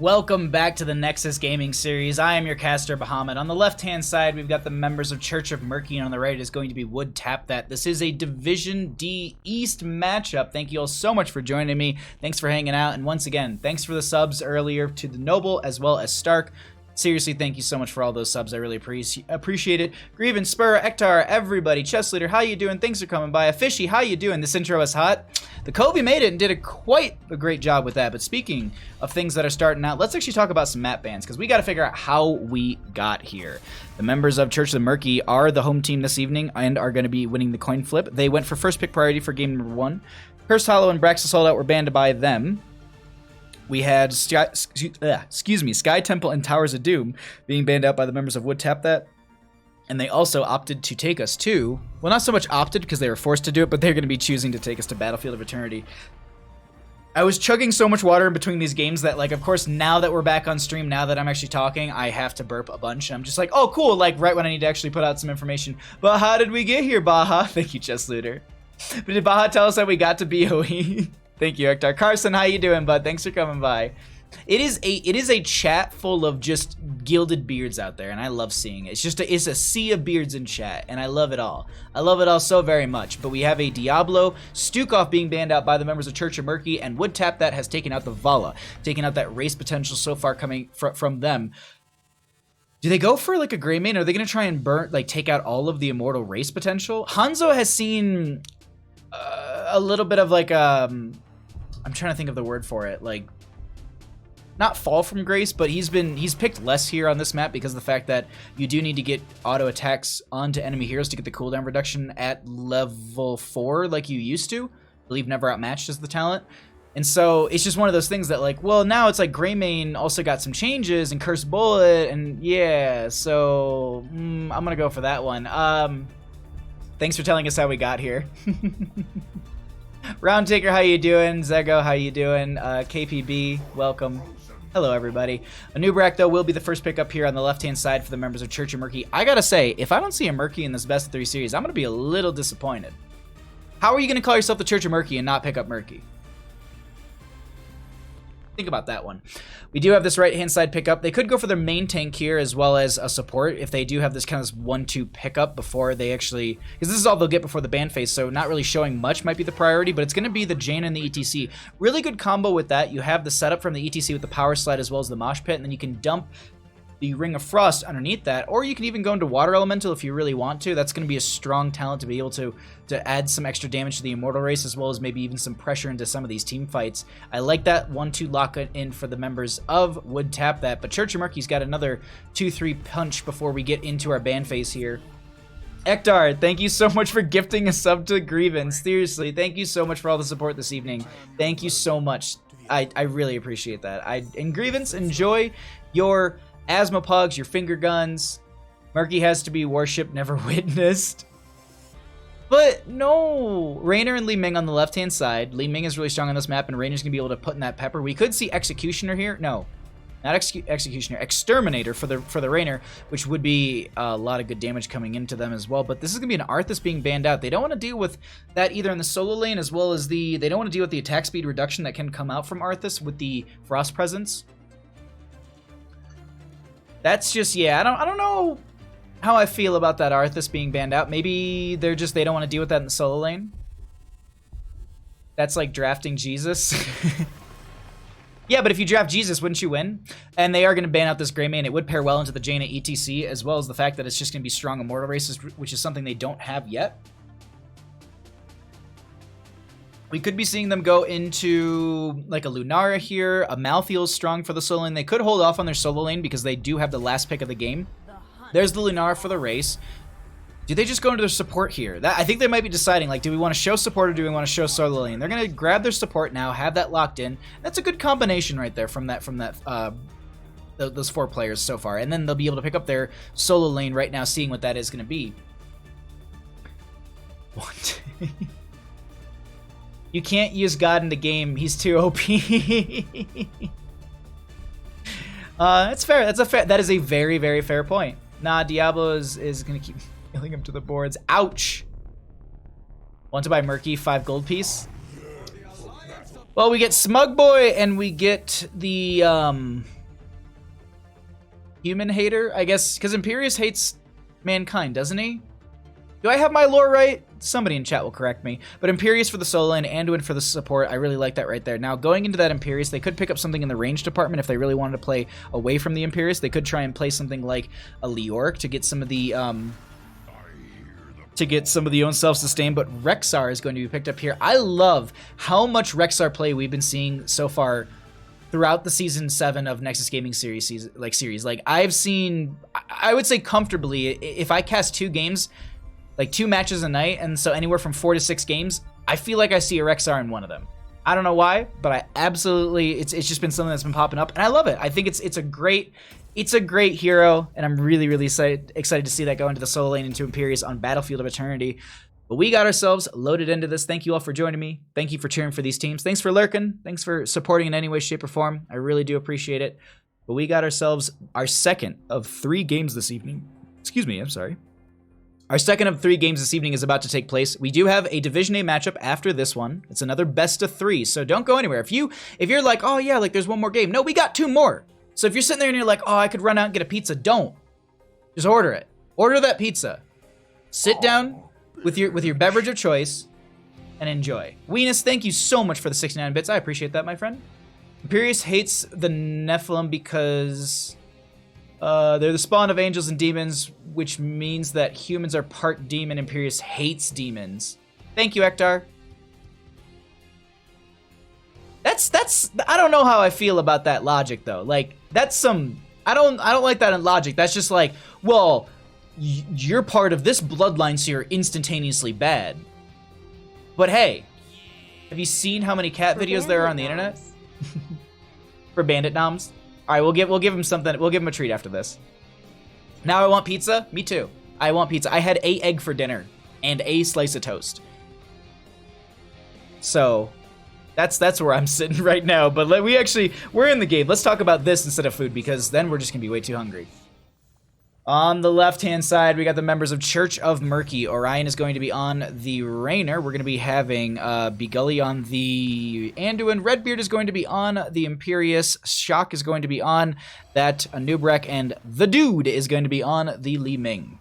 Welcome back to the Nexus Gaming Series. I am your caster, Bahamut. On the left-hand side, we've got the members of Church of Murky, and on the right is going to be Would Tap That. This is a Division D East matchup. Thank you all so much for joining me. Thanks for hanging out, and once again, thanks for the subs earlier to the Noble as well as Stark. Seriously, thank you so much for all those subs. I really appreciate it. Grievin, Spur, Ektar, everybody, Chess Leader, how you doing? Thanks for coming by. Fishy, how you doing? This intro is hot. The Kobe made it and did quite a great job with that. But speaking of things that are starting out, let's actually talk about some map bans, because we got to figure out how we got here. The members of Church of the Murky are the home team this evening and are going to be winning the coin flip. They went for first pick priority for game number 1. Cursed Hollow and Braxis Holdout were banned by them. We had Sky Temple and Towers of Doom being banned out by the members of Would Tap That. And they also opted to take us to, well, not so much opted because they were forced to do it, but they're going to be choosing to take us to Battlefield of Eternity. I was chugging so much water in between these games that, like, of course, now that we're back on stream, now that I'm actually talking, I have to burp a bunch. And I'm just like, oh, cool, like, right when I need to actually put out some information. But how did we get here, Baha? Thank you, Chess Looter. But did Baha tell us how we got to BOE? Thank you, Ektar. Carson, how you doing, bud? Thanks for coming by. It is a chat full of just gilded beards out there, and I love seeing it. It's a sea of beards in chat, and I love it all. I love it all so very much. But we have a Diablo, Stukov being banned out by the members of Church of Murky, and Would Tap That has taken out the Vala, taking out that race potential so far coming from them. Do they go for like a gray main? Or are they going to try and take out all of the immortal race potential? Hanzo has seen a little bit of like I'm trying to think of the word for it, like, not fall from grace, but he's picked less here on this map because of the fact that you do need to get auto attacks onto enemy heroes to get the cooldown reduction at level 4 like you used to. I believe Never Outmatched is the talent. And so it's just one of those things that, like, well, now it's like Greymane also got some changes and Cursed Bullet, and yeah, so I'm gonna go for that one. Thanks for telling us how we got here. Roundtaker, how you doing? Zego, how you doing? KPB, welcome. Hello, everybody. Anubrak, though, will be the first pick up here on the left-hand side for the members of Church of Murky. I gotta say, if I don't see a Murky in this best of 3 series, I'm gonna be a little disappointed. How are you gonna call yourself the Church of Murky and not pick up Murky? Think about that one. We do have this right-hand side pickup. They could go for their main tank here as well as a support if they do have this kind of 1-2 pickup before they actually, because this is all they'll get before the ban phase, so not really showing much might be the priority, but it's going to be the Jaina and the ETC. Really good combo with that. You have the setup from the ETC with the power slide as well as the mosh pit, and then you can dump the Ring of Frost underneath that, or you can even go into Water Elemental if you really want to. That's going to be a strong talent to be able to add some extra damage to the Immortal race, as well as maybe even some pressure into some of these team fights. I like that 1-2 lock in for the members of Would Tap That, but Church of Murky's got another 2-3 punch before we get into our ban phase here. Ektar, thank you so much for gifting a sub to Grievin. Seriously, thank you so much for all the support this evening. Thank you so much. I really appreciate that. And Grievance, enjoy your asthma pugs, your finger guns. Murky has to be worshipped, never witnessed. But no, Raynor and Li Ming on the left-hand side. Li Ming is really strong on this map, and Raynor's gonna be able to put in that pepper. We could see Executioner here. No, not Executioner. Exterminator for the Raynor, which would be a lot of good damage coming into them as well. But this is gonna be an Arthas being banned out. They don't want to deal with that either in the solo lane as well as they don't want to deal with the attack speed reduction that can come out from Arthas with the Frost presence. That's just, yeah, I don't know how I feel about that Arthas being banned out. Maybe they don't want to deal with that in the solo lane. That's like drafting Jesus. Yeah, but if you draft Jesus, wouldn't you win? And they are going to ban out this Greymane. It would pair well into the Jaina ETC, as well as the fact that it's just going to be strong Immortal races, which is something they don't have yet. We could be seeing them go into like a Lunara here. A Malthael's strong for the solo lane. They could hold off on their solo lane because they do have the last pick of the game. There's the Lunara for the race. Do they just go into their support here? I think they might be deciding, like, do we want to show support or do we want to show solo lane? They're going to grab their support now, have that locked in. That's a good combination right there from those 4 players so far. And then they'll be able to pick up their solo lane right now, seeing what that is going to be. What? You can't use God in the game. He's too OP. That's fair. That is a very, very fair point. Nah, Diablo is going to keep killing him to the boards. Ouch. Want to buy Murky 5 gold piece? Well, we get Smug Boy and we get the Human Hater, I guess, because Imperius hates mankind, doesn't he? Do I have my lore right? Somebody in chat will correct me. But Imperius for the solo and Anduin for the support. I really like that right there. Now, going into that Imperius, they could pick up something in the range department if they really wanted to play away from the Imperius. They could try and play something like a Leoric to get some of the own self-sustain, but Rexar is going to be picked up here. I love how much Rexar play we've been seeing so far throughout the season 7 of Nexus Gaming series. Like I've seen, I would say comfortably, if I cast 2 games, like 2 matches a night, and so anywhere from 4 to 6 games, I feel like I see a Rexar in one of them. I don't know why, but I absolutely, it's just been something that's been popping up, and I love it. I think it's a great hero, and I'm really excited to see that go into the solo lane into Imperius on Battlefield of Eternity. But we got ourselves loaded into this. Thank you all for joining me. Thank you for cheering for these teams. Thanks for lurking. Thanks for supporting in any way, shape, or form. I really do appreciate it. But we got ourselves our second of 3 games this evening. Excuse me, I'm sorry. Our second of 3 games this evening is about to take place. We do have a Division A matchup after this one. It's another best of 3, so don't go anywhere. If you're like, oh yeah, like there's one more game. No, we got 2 more. So if you're sitting there and you're like, oh, I could run out and get a pizza, don't. Just order it. Order that pizza. Sit down with your beverage of choice and enjoy. Weenus, thank you so much for the 69 bits. I appreciate that, my friend. Imperius hates the Nephilim because they're the spawn of angels and demons, which means that humans are part demon. Imperius hates demons. Thank you, Ektar. That's I don't know how I feel about that logic though. Like that's some I don't like that in logic. That's just like, well, you're part of this bloodline, so you're instantaneously bad. But hey, have you seen how many cat videos there are on the internet? For bandit noms? All right, we'll give him something. We'll give him a treat after this. Now I want pizza. Me too. I want pizza. I had a egg for dinner and a slice of toast. So that's where I'm sitting right now. But we're in the game. Let's talk about this instead of food, because then we're just gonna be way too hungry. On the left-hand side, we got the members of Church of Murky. Orion is going to be on the Rainer. We're going to be having Begully on the Anduin. Redbeard is going to be on the Imperius. Shock is going to be on that Anubrek. And the Dude is going to be on the Li Ming.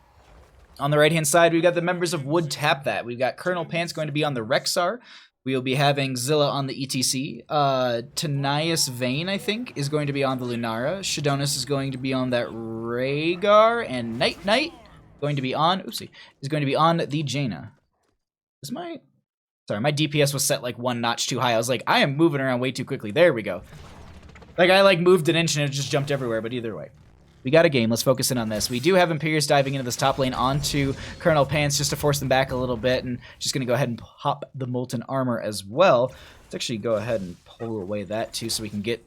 On the right-hand side, we've got the members of Would Tap That. We've got Colonel Pants going to be on the Rexar. We'll be having Zilla on the ETC. Tanias Vane, I think, is going to be on the Lunara. Shadonis is going to be on that Rhaegar. And Night Knight going to be on, is going to be on the Jaina. My DPS was set like 1 notch too high. I was like, I am moving around way too quickly. There we go. Like I like moved an inch and it just jumped everywhere, but either way. We got a game. Let's focus in on this. We do have Imperius diving into this top lane onto Colonel Pants just to force them back a little bit, and just going to go ahead and pop the Molten Armor as well. Let's actually go ahead and pull away that too so we can get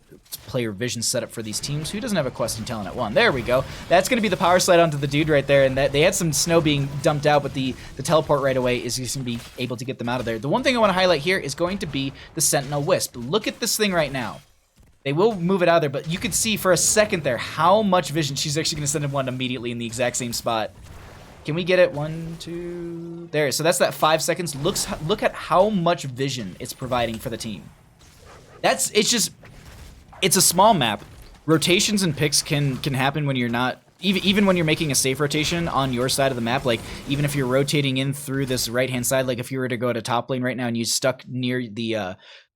player vision set up for these teams. Who doesn't have a questing talent at 1? There we go. That's going to be the power slide onto the Dude right there, and that they had some snow being dumped out, but the teleport right away is just going to be able to get them out of there. The one thing I want to highlight here is going to be the Sentinel Wisp. Look at this thing right now. They will move it out of there, but you could see for a second there how much vision. She's actually going to send him one immediately in the exact same spot. Can we get it? 1, 2... There. So that's that 5 seconds. Look at how much vision it's providing for the team. It's a small map. Rotations and picks can happen when you're not... Even when you're making a safe rotation on your side of the map, like even if you're rotating in through this right-hand side, like if you were to go to top lane right now and you stuck near the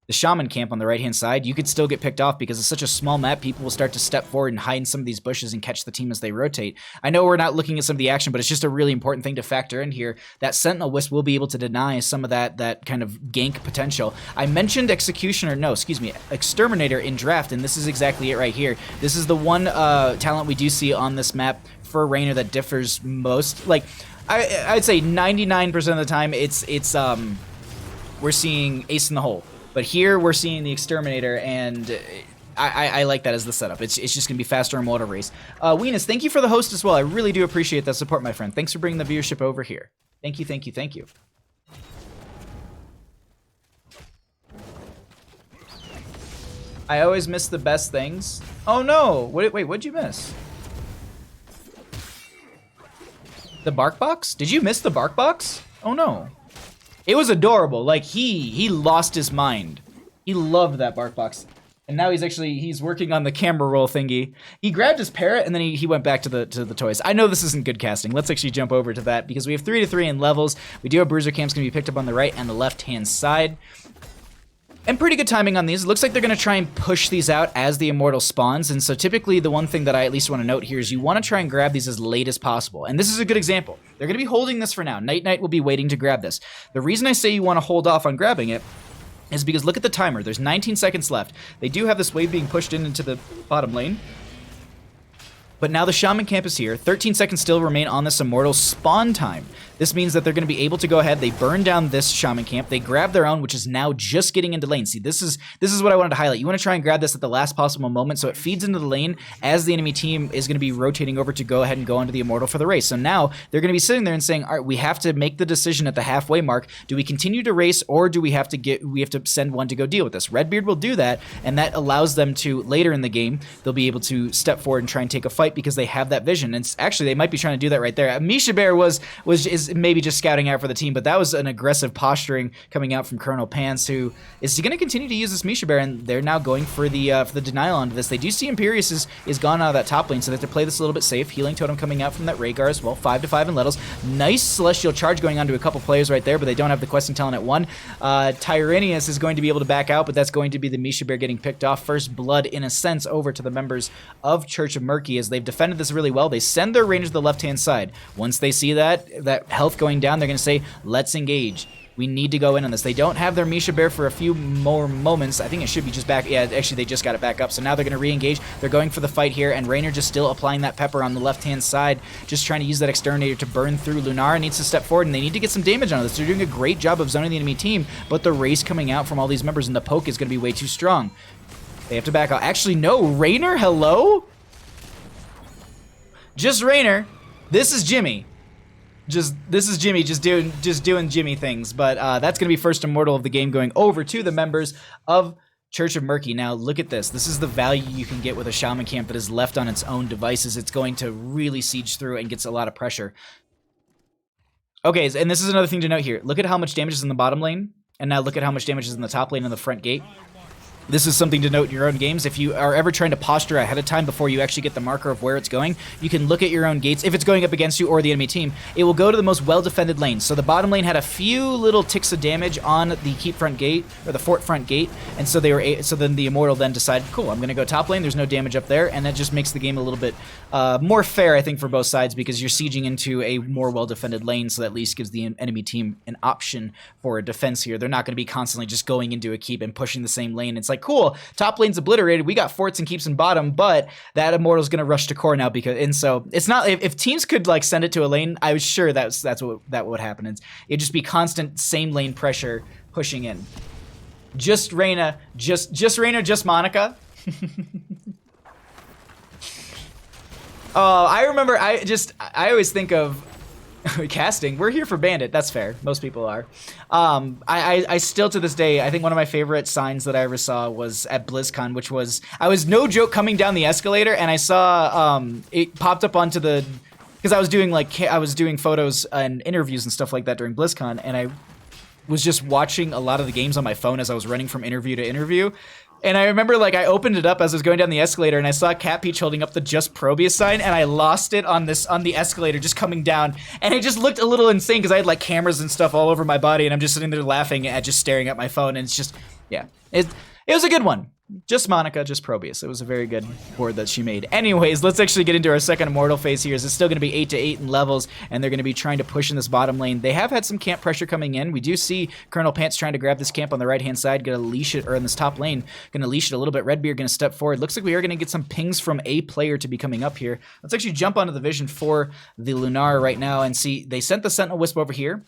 shaman camp on the right-hand side, you could still get picked off because it's such a small map. People will start to step forward and hide in some of these bushes and catch the team as they rotate. I know we're not looking at some of the action, but it's just a really important thing to factor in here. That Sentinel Wisp will be able to deny some of that kind of gank potential. I mentioned Exterminator in draft, and this is exactly it right here. This is the one talent we do see on this map for Rainer that differs most. Like, I'd say 99% of the time, we're seeing Ace in the Hole. But here we're seeing the Exterminator, and I like that as the setup. It's just going to be faster and more to race. Weenus, thank you for the host as well. I really do appreciate that support, my friend. Thanks for bringing the viewership over here. Thank you, thank you, thank you. I always miss the best things. Oh no! Wait, what'd you miss? The bark box? Did you miss the bark box? Oh no. It was adorable. Like he lost his mind He loved that bark box. And now he's working on the camera roll thingy. He grabbed his parrot and then he went back to the toys. I know this isn't good casting. Let's actually jump over to that because we have 3 to 3 in levels. We do have bruiser camps going to be picked up on the right and the left hand side. And pretty good timing on these. It looks like they're going to try and push these out as the Immortal spawns. And so typically the one thing that I at least want to note here is you want to try and grab these as late as possible. And this is a good example. They're going to be holding this for now. Night will be waiting to grab this. The reason I say you want to hold off on grabbing it is because look at the timer. There's 19 seconds left. They do have this wave being pushed into the bottom lane. But now the Shaman camp is here. 13 seconds still remain on this Immortal spawn time. This means that they're going to be able to go ahead. They burn down this Shaman camp. They grab their own, which is now just getting into lane. See, this is what I wanted to highlight. You want to try and grab this at the last possible moment so it feeds into the lane as the enemy team is going to be rotating over to go ahead and go onto the Immortal for the race. So now they're going to be sitting there and saying, all right, we have to make the decision at the halfway mark. Do we continue to race or do we have to send one to go deal with this? Redbeard will do that, and that allows them to, later in the game, they'll be able to step forward and try and take a fight because they have that vision. And actually, they might be trying to do that right there. Misha Bear is maybe just scouting out for the team, but that was an aggressive posturing coming out from Colonel Pants, who is going to continue to use this Misha Bear, and they're now going for the denial onto this. They do see Imperius is gone out of that top lane, so they have to play this a little bit safe. Healing Totem coming out from that Rhaegar as well. 5 to 5 in Lettles. Nice Celestial Charge going on to a couple players right there, but they don't have the questing talent at 1. Tyranius is going to be able to back out, but that's going to be the Misha Bear getting picked off. First blood, in a sense, over to the members of Church of Murky as they've defended this really well. They send their rangers to the left-hand side. Once they see that health going down, they're going to say, let's engage. We need to go in on this. They don't have their Misha Bear for a few more moments. I think it should be just back. Yeah, actually, they just got it back up. So now they're going to re-engage. They're going for the fight here, and Raynor just still applying that pepper on the left-hand side, just trying to use that Exterminator to burn through. Lunara needs to step forward, and they need to get some damage on this. They're doing a great job of zoning the enemy team, but the race coming out from all these members and the poke is going to be way too strong. They have to back out. Actually, no. Raynor, hello? Just Raynor. This is Jimmy. This is Jimmy just doing Jimmy things, but that's gonna be first Immortal of the game going over to the members of Church of Murky. Now look at this. This is the value you can get with a Shaman camp that is left on its own devices. It's going to really siege through and gets a lot of pressure. Okay, and this is another thing to note here. Look at how much damage is in the bottom lane, and now look at how much damage is in the top lane and the front gate. This is something to note in your own games. If you are ever trying to posture ahead of time before you actually get the marker of where it's going, you can look at your own gates. If it's going up against you or the enemy team, it will go to the most well-defended lanes. So the bottom lane had a few little ticks of damage on the keep front gate, or the fort front gate, and so then the Immortal then decided, cool, I'm going to go top lane, there's no damage up there, and that just makes the game a little bit more fair, I think, for both sides, because you're sieging into a more well-defended lane, so that at least gives the enemy team an option for a defense here. They're not going to be constantly just going into a keep and pushing the same lane. It's like, cool, top lane's obliterated, we got forts and keeps in bottom, but that Immortal's gonna rush to core now, and so it's not, if teams could like send it to a lane, I was sure that's what would happen. It'd just be constant same lane pressure pushing in. Just Reyna, just Reyna, just Monica. Oh, I remember, I always think of casting. We're here for Bandit. That's fair. Most people are. I still to this day, I think one of my favorite signs that I ever saw was at BlizzCon, which was, I was no joke coming down the escalator and I saw it popped up onto the, because I was doing photos and interviews and stuff like that during BlizzCon, and I was just watching a lot of the games on my phone as I was running from interview to interview. And I remember, like, I opened it up as I was going down the escalator, and I saw Cat Peach holding up the Just Probius sign, and I lost it on the escalator just coming down. And it just looked a little insane because I had, like, cameras and stuff all over my body, and I'm just sitting there laughing at just staring at my phone, and it's just, yeah. It was a good one. Just Monica, just Probius. It was a very good board that she made. Anyways, let's actually get into our second Immortal phase here. It's still going to be 8 to 8 in levels, and they're going to be trying to push in this bottom lane. They have had some camp pressure coming in. We do see Colonel Pants trying to grab this camp on the right-hand side, going to leash it, or in this top lane, going to leash it a little bit. Redbeard going to step forward. Looks like we are going to get some pings from a player to be coming up here. Let's actually jump onto the vision for the Lunara right now and see. They sent the Sentinel Wisp over here.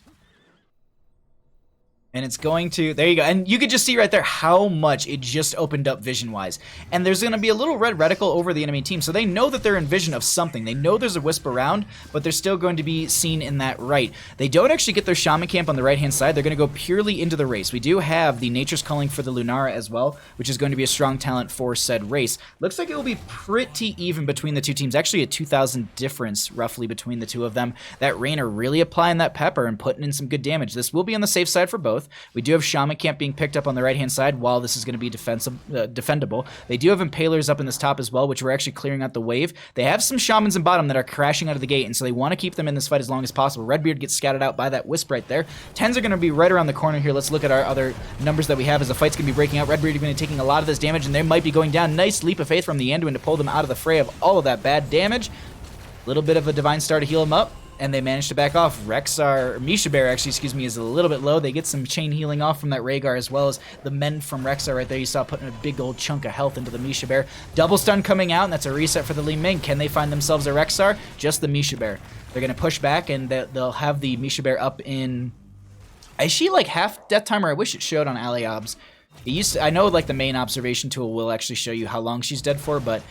And it's going to, there you go. And you could just see right there how much it just opened up vision-wise. And there's going to be a little red reticle over the enemy team. So they know that they're in vision of something. They know there's a wisp around, but they're still going to be seen in that right. They don't actually get their Shaman camp on the right-hand side. They're going to go purely into the race. We do have the Nature's Calling for the Lunara as well, which is going to be a strong talent for said race. Looks like it will be pretty even between the two teams. Actually a 2,000 difference roughly between the two of them. That Raynor really applying that pepper and putting in some good damage. This will be on the safe side for both. both. We do have Shaman Camp being picked up on the right-hand side while this is going to be defendable. They do have Impalers up in this top as well, which we're actually clearing out the wave. They have some Shamans in bottom that are crashing out of the gate, and so they want to keep them in this fight as long as possible. Redbeard gets scouted out by that Wisp right there. 10s are going to be right around the corner here. Let's look at our other numbers that we have as the fight's going to be breaking out. Redbeard is going to be taking a lot of this damage, and they might be going down. Nice leap of faith from the Anduin to pull them out of the fray of all of that bad damage. A little bit of a Divine Star to heal him up, and they managed to back off. Misha Bear, actually, excuse me, is a little bit low. They get some chain healing off from that Rhaegar, as well as the men from Rexxar right there. You saw putting a big old chunk of health into the Misha Bear. Double stun coming out, and that's a reset for the Li Ming. Can they find themselves a Rexxar? Just the Misha Bear. They're going to push back, and they'll have the Misha Bear up in... Is she like half death timer? I wish it showed on Aliobs. It used to, I know like the main observation tool will actually show you how long she's dead for, but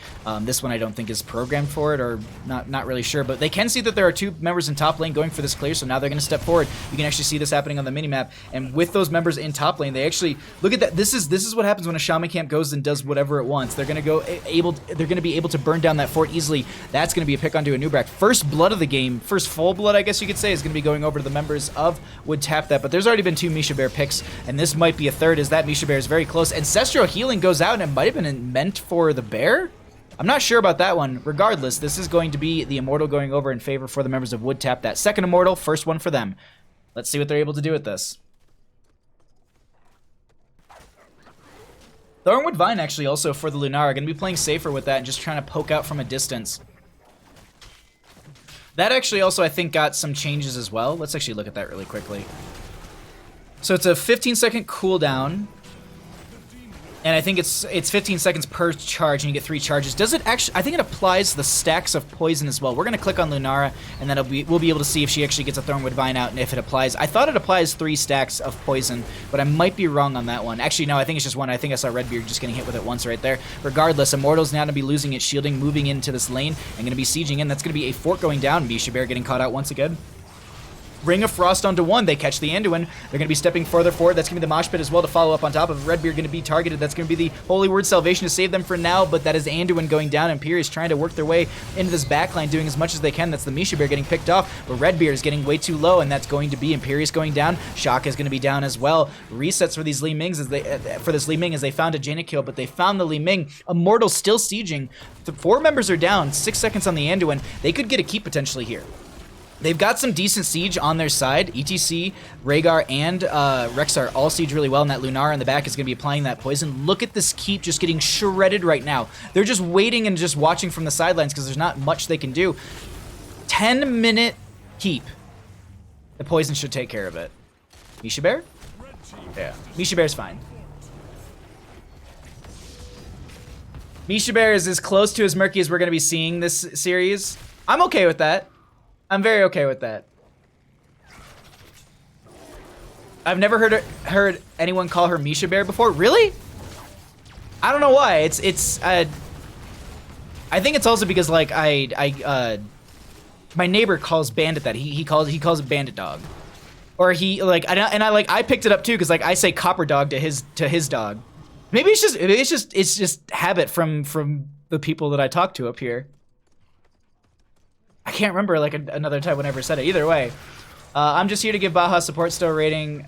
this one I don't think is programmed for it, or not really sure. But they can see that there are 2 members in top lane going for this clear, so now they're going to step forward. You can actually see this happening on the minimap, and with those members in top lane, they actually look at that. This is what happens when a Shaman Camp goes and does whatever it wants. They're going to be able to burn down that fort easily. That's going to be a pick onto a Nubrak. First blood of the game, first full blood, I guess you could say, is going to be going over to the members of Would Tap That. But there's already been 2 Misha Bear picks, and this might be a third, as that Misha Bear is very close. Ancestral Healing goes out, and it might have been meant for the bear? I'm not sure about that one. Regardless, this is going to be the Immortal going over in favor for the members of Would Tap That. Second Immortal, first one for them. Let's see what they're able to do with this. Thornwood Vine actually also for the Lunara. Going to be playing safer with that and just trying to poke out from a distance. That actually also, I think, got some changes as well. Let's actually look at that really quickly. So it's a 15-second cooldown. And I think it's 15 seconds per charge, and you get 3 charges. Does it actually? I think it applies the stacks of poison as well. We're gonna click on Lunara, and then we'll be able to see if she actually gets a Thornwood Vine out, and if it applies. I thought it applies 3 stacks of poison, but I might be wrong on that one. Actually, no, I think it's just 1. I think I saw Redbeard just getting hit with it once right there. Regardless, Immortal's now gonna be losing its shielding, moving into this lane, and gonna be sieging in. That's gonna be a fort going down. Misha Bear getting caught out once again. Ring of Frost onto 1. They catch the Anduin. They're going to be stepping further forward. That's going to be the Mosh Pit as well to follow up on top of Redbeard. Going to be targeted. That's going to be the Holy Word Salvation to save them for now, but that is Anduin going down. Imperius trying to work their way into this backline, doing as much as they can. That's the Misha Bear getting picked off, but Redbeard is getting way too low, and that's going to be Imperius going down. Shaka is going to be down as well. Resets for these Li Mings as they found a Jaina kill, but they found the Li Ming. Immortal still sieging. The 4 members are down. 6 seconds on the Anduin. They could get a keep potentially here. They've got some decent siege on their side. ETC, Rhaegar, and Rexxar all siege really well, and that Lunara in the back is going to be applying that poison. Look at this keep just getting shredded right now. They're just waiting and just watching from the sidelines because there's not much they can do. 10-minute keep. The poison should take care of it. Misha Bear? Yeah. Misha Bear's fine. Misha Bear is as close to as Murky as we're going to be seeing this series. I'm okay with that. I'm very okay with that. I've never heard anyone call her Misha Bear before. Really? I don't know why. I think it's also because like my neighbor calls Bandit that. He calls it Bandit Dog. Or he like I picked it up too because like I say Copper Dog to his dog. Maybe it's just habit from the people that I talk to up here. I can't remember like another time whenever I said it. Either way, I'm just here to give Baja support still rating.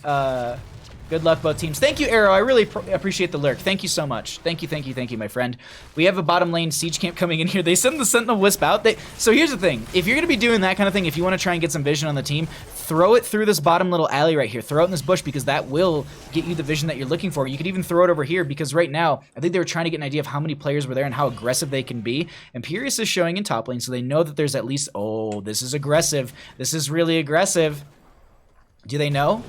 Good luck, both teams. Thank you, Arrow. I really appreciate the lurk. Thank you so much. Thank you, my friend. We have a bottom lane siege camp coming in here. They send the Sentinel Wisp out. So here's the thing. If you're going to be doing that kind of thing, if you want to try and get some vision on the team, throw it through this bottom little alley right here. Throw it in this bush because that will get you the vision that you're looking for. You could even throw it over here because right now, I think they were trying to get an idea of how many players were there and how aggressive they can be. Imperius is showing in top lane, so they know that there's at least... Oh, this is aggressive. This is really aggressive. Do they know?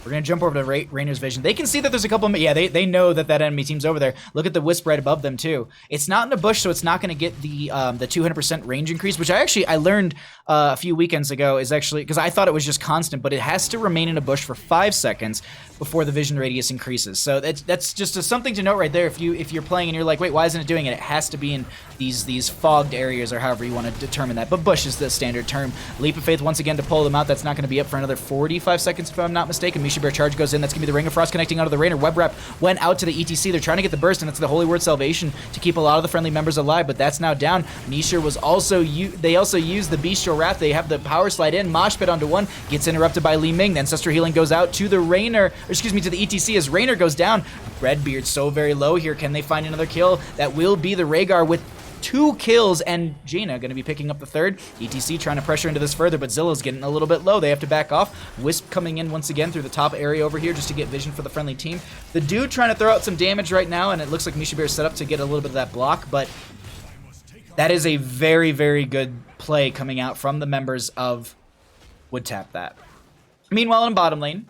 We're going to jump over to Rainer's vision. They can see that there's a couple... Yeah, they know that enemy team's over there. Look at the Wisp right above them, too. It's not in a bush, so it's not going to get the 200% range increase, which I learned a few weekends ago is actually... Because I thought it was just constant, but it has to remain in a bush for 5 seconds before the vision radius increases. So that's just something to note right there. If you're playing and you're like, wait, why isn't it doing it? It has to be in these fogged areas or however you want to determine that. But bush is the standard term. Leap of Faith once again to pull them out. That's not going to be up for another 45 seconds if I'm not mistaken. Misha Misha Bear charge goes in. That's going to be the Ring of Frost connecting onto the Rainer. Web Wrap went out to the ETC. They're trying to get the burst, and it's the Holy Word Salvation to keep a lot of the friendly members alive, but that's now down. Misha was also... They also used the Bestial Wrath. They have the power slide in. Mosh Pit onto one. Gets interrupted by Li Ming. The Ancestral Healing goes out to the Rainer... Excuse me, to the ETC as Rainer goes down. Redbeard so very low here. Can they find another kill? That will be the Rhaegar with 2 kills, and Jaina going to be picking up the 3rd. ETC trying to pressure into this further, but Zilla's getting a little bit low. They have to back off. Wisp coming in once again through the top area over here just to get vision for the friendly team. The dude trying to throw out some damage right now, and it looks like Misha Bear set up to get a little bit of that block, but that is a very, very good play coming out from the members of Would Tap That. Meanwhile, in bottom lane,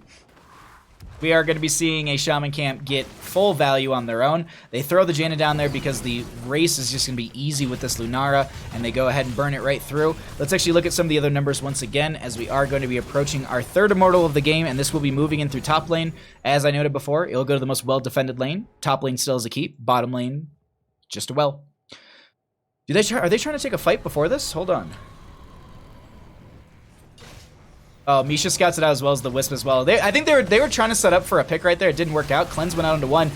we are going to be seeing a Shaman Camp get full value on their own. They throw the Jaina down there because the race is just going to be easy with this Lunara, and they go ahead and burn it right through. Let's actually look at some of the other numbers once again, as we are going to be approaching our 3rd Immortal of the game, and this will be moving in through top lane. As I noted before, it'll go to the most well-defended lane. Top lane still is a keep. Bottom lane, just a well. Are they trying to take a fight before this? Hold on. Oh, Misha scouts it out as well as the Wisp as well. I think they were trying to set up for a pick right there. It didn't work out. Cleanse went out onto one.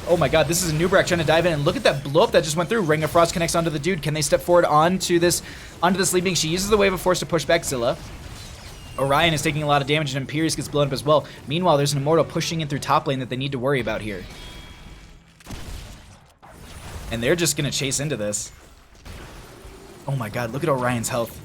Oh my god, this is a Nubrak trying to dive in, and look at that blow up that just went through. Ring of Frost connects onto the dude. Can they step forward onto this Sleeping? She uses the Wave of Force to push back Zilla. Orion is taking a lot of damage, and Imperius gets blown up as well. Meanwhile, there's an Immortal pushing in through top lane that they need to worry about here. And they're just going to chase into this. Oh my god, look at Orion's health.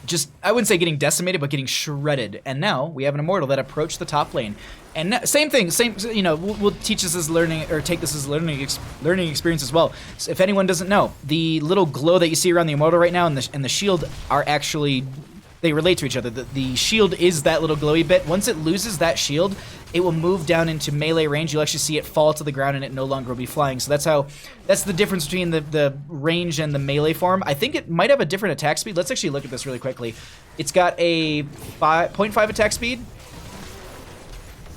Just, I wouldn't say getting decimated, but getting shredded. And now we have an Immortal that approached the top lane. And same thing, you know, we'll teach this as learning, or take this as learning experience as well. So if anyone doesn't know, the little glow that you see around the Immortal right now and the shield are actually, they relate to each other. The shield is that little glowy bit. Once it loses that shield, it will move down into melee range. You'll actually see it fall to the ground and it no longer will be flying. So that's the difference between the range and the melee form. I think it might have a different attack speed. Let's actually look at this really quickly. It's got a 0.5 attack speed.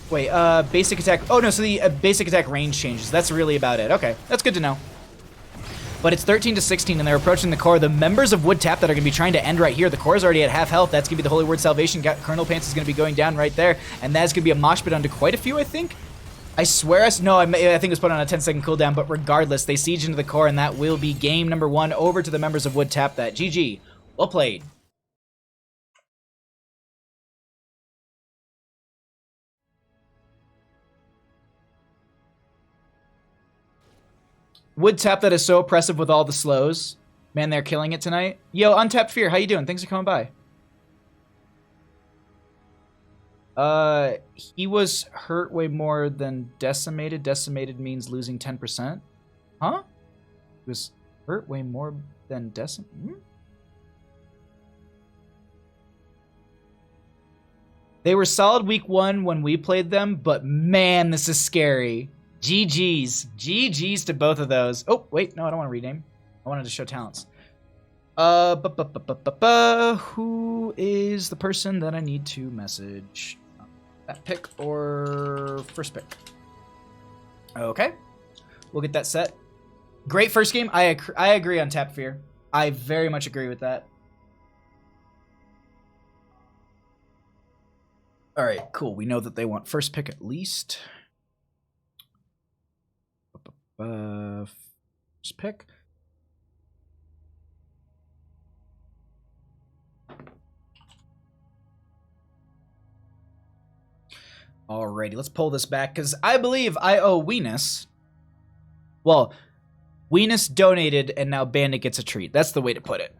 Wait, basic attack. Oh no, so the basic attack range changes. That's really about it. Okay, that's good to know. But it's 13 to 16, and they're approaching the core. The members of Wood Tap that are going to be trying to end right here. The core is already at half health. That's going to be the Holy Word Salvation. Colonel Pants is going to be going down right there, and that's going to be a mosh pit onto quite a few, I think. I swear, I think it was put on a 10-second cooldown, but regardless, they siege into the core, and that will be game number 1 over to the members of Wood Tap That. GG. Well played. Wood Tap That is so oppressive with all the slows. Man, they're killing it tonight. Yo, Untapped Fear, how you doing? Thanks for coming by. He was hurt way more than decimated. Decimated means losing 10%. Huh? He was hurt way more than decimated? They were solid week 1 when we played them, but man, this is scary. GG's. GG's to both of those. Oh, wait. No, I don't want to rename. I wanted to show talents. Who is the person that I need to message? That pick or first pick? Okay. We'll get that set. Great first game. I agree on Tap Fear. I very much agree with that. All right, cool. We know that they want first pick at least. First pick. Alrighty, let's pull this back because I believe I owe Weenus. Well, Weenus donated and now Bandit gets a treat. That's the way to put it.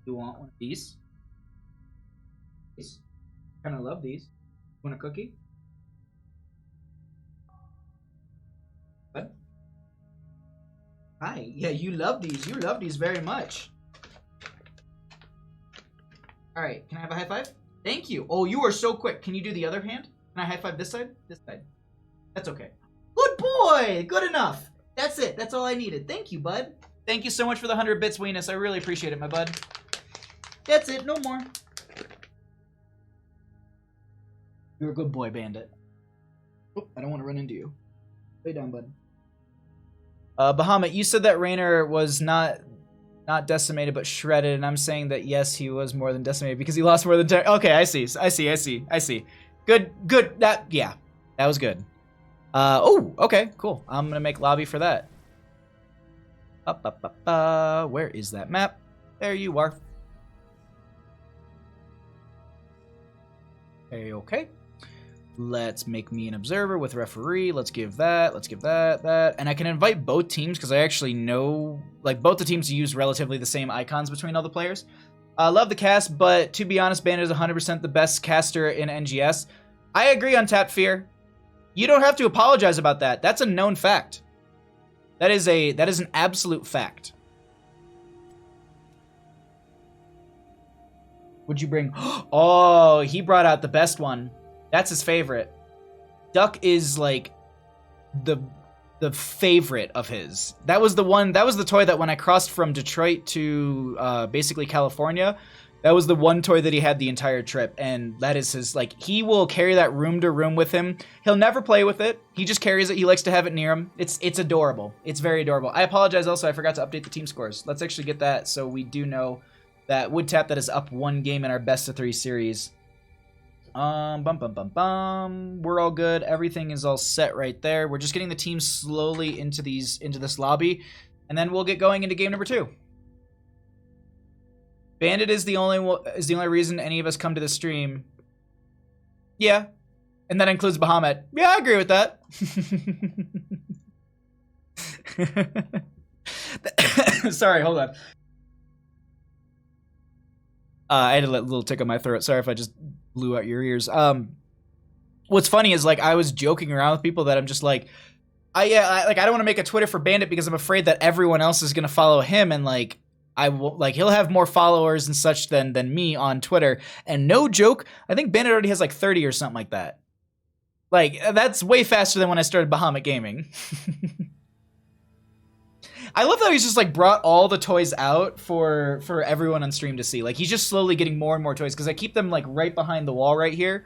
You want one of these? Kind of love these. Want a cookie? What? Hi. Yeah, you love these. You love these very much. All right. Can I have a high five? Thank you. Oh, you are so quick. Can you do the other hand? Can I high five this side? This side. That's okay. Good boy. Good enough. That's it. That's all I needed. Thank you, bud. Thank you so much for the 100 bits, Weenus. I really appreciate it, my bud. That's it. No more. You're a good boy, Bandit. Oh, I don't want to run into you. Lay down, bud. Bahamut, you said that Rainer was not Not decimated, but shredded. And I'm saying that, yes, he was more than decimated because he lost more than 10. Okay, I see. Good. Yeah, that was good. Oh, okay, cool. I'm going to make lobby for that. Where is that map? There you are. Okay. Let's make me an observer with referee. Let's give that. And I can invite both teams because I actually know, like, both the teams use relatively the same icons between all the players. Love the cast, but to be honest, Bandit is 100% the best caster in NGS. I agree on Tap Fear. You don't have to apologize about that. That's a known fact. That is an absolute fact. Would you bring... Oh, he brought out the best one. That's his favorite. Duck is like the favorite of his. That was the one. That was the toy that when I crossed from Detroit to basically California, that was the one toy that he had the entire trip. And that is his, like, he will carry that room to room with him. He'll never play with it. He just carries it. He likes to have it near him. It's adorable. It's very adorable. I apologize also. I forgot to update the team scores. Let's actually get that so we do know that Wood Tap that is up 1 game in our best of 3 series. We're all good. Everything is all set right there. We're just getting the team slowly into this lobby, and then we'll get going into game number 2. Bandit is the only reason any of us come to the stream. Yeah, and that includes Bahamut. Yeah, I agree with that. Sorry, hold on. I had a little tick on my throat. Sorry if I just blew out your ears. What's funny is, like, I was joking around with people that I'm just like, I don't want to make a Twitter for Bandit because I'm afraid that everyone else is gonna follow him, and like he'll have more followers and such than me on Twitter. And no joke, I think Bandit already has like 30 or something like that. Like, that's way faster than when I started Bahamut Gaming. I love how he's just like brought all the toys out for everyone on stream to see. Like, he's just slowly getting more and more toys because I keep them like right behind the wall right here,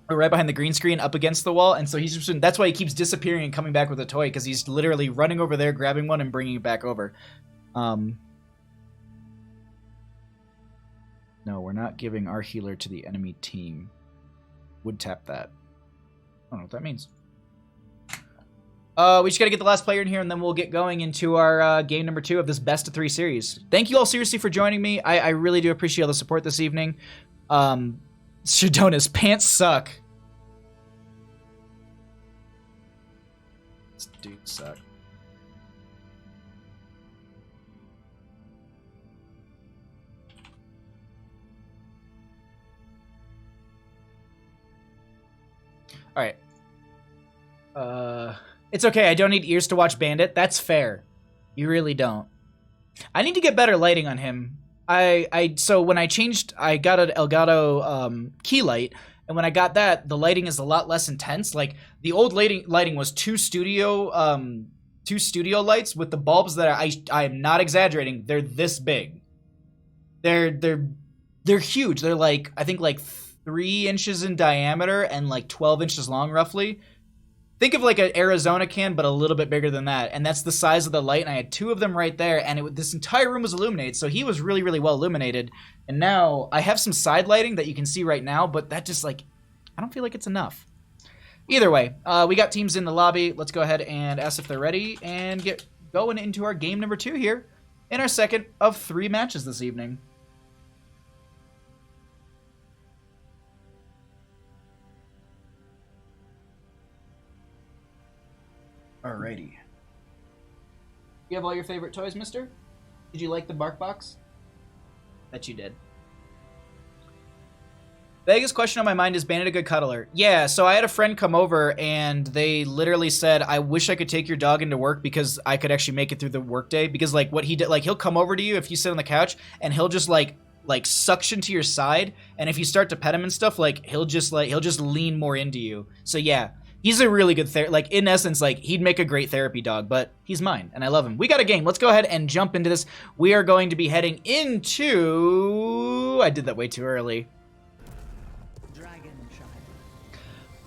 or right behind the green screen up against the wall. And so he's just, that's why he keeps disappearing and coming back with a toy, because he's literally running over there, grabbing one and bringing it back over. No, we're not giving our healer to the enemy team. Would tap that. I don't know what that means. We just got to get the last player in here, and then we'll get going into our game number 2 of this best of 3 series. Thank you all seriously for joining me. I really do appreciate all the support this evening. Shadona's pants suck. This dude suck. All right. It's okay. I don't need ears to watch Bandit. That's fair. You really don't. I need to get better lighting on him. So when I changed, I got an Elgato key light, and when I got that, the lighting is a lot less intense. Like, the old lighting was two studio lights with the bulbs that I am not exaggerating. They're this big. They're huge. They're like, I think like 3 inches in diameter and like 12 inches long, roughly. Think of like an Arizona can, but a little bit bigger than that. And that's the size of the light. And I had 2 of them right there. And this entire room was illuminated. So he was really, really well illuminated. And now I have some side lighting that you can see right now. But that just, like, I don't feel like it's enough. Either way, we got teams in the lobby. Let's go ahead and ask if they're ready and get going into our game number 2 here in our second of 3 matches this evening. Alrighty. You have all your favorite toys, mister? Did you like the bark box? Bet you did. Biggest question on my mind is Bandit a good cuddler? Yeah, so I had a friend come over and they literally said, I wish I could take your dog into work because I could actually make it through the workday. Because like what he did, like he'll come over to you if you sit on the couch and he'll just like suction to your side. And if you start to pet him and stuff, like he'll just lean more into you. So yeah. He's a really good like in essence, like he'd make a great therapy dog, but he's mine and I love him. We got a game. Let's go ahead and jump into this. We are going to be heading into, I did that way too early.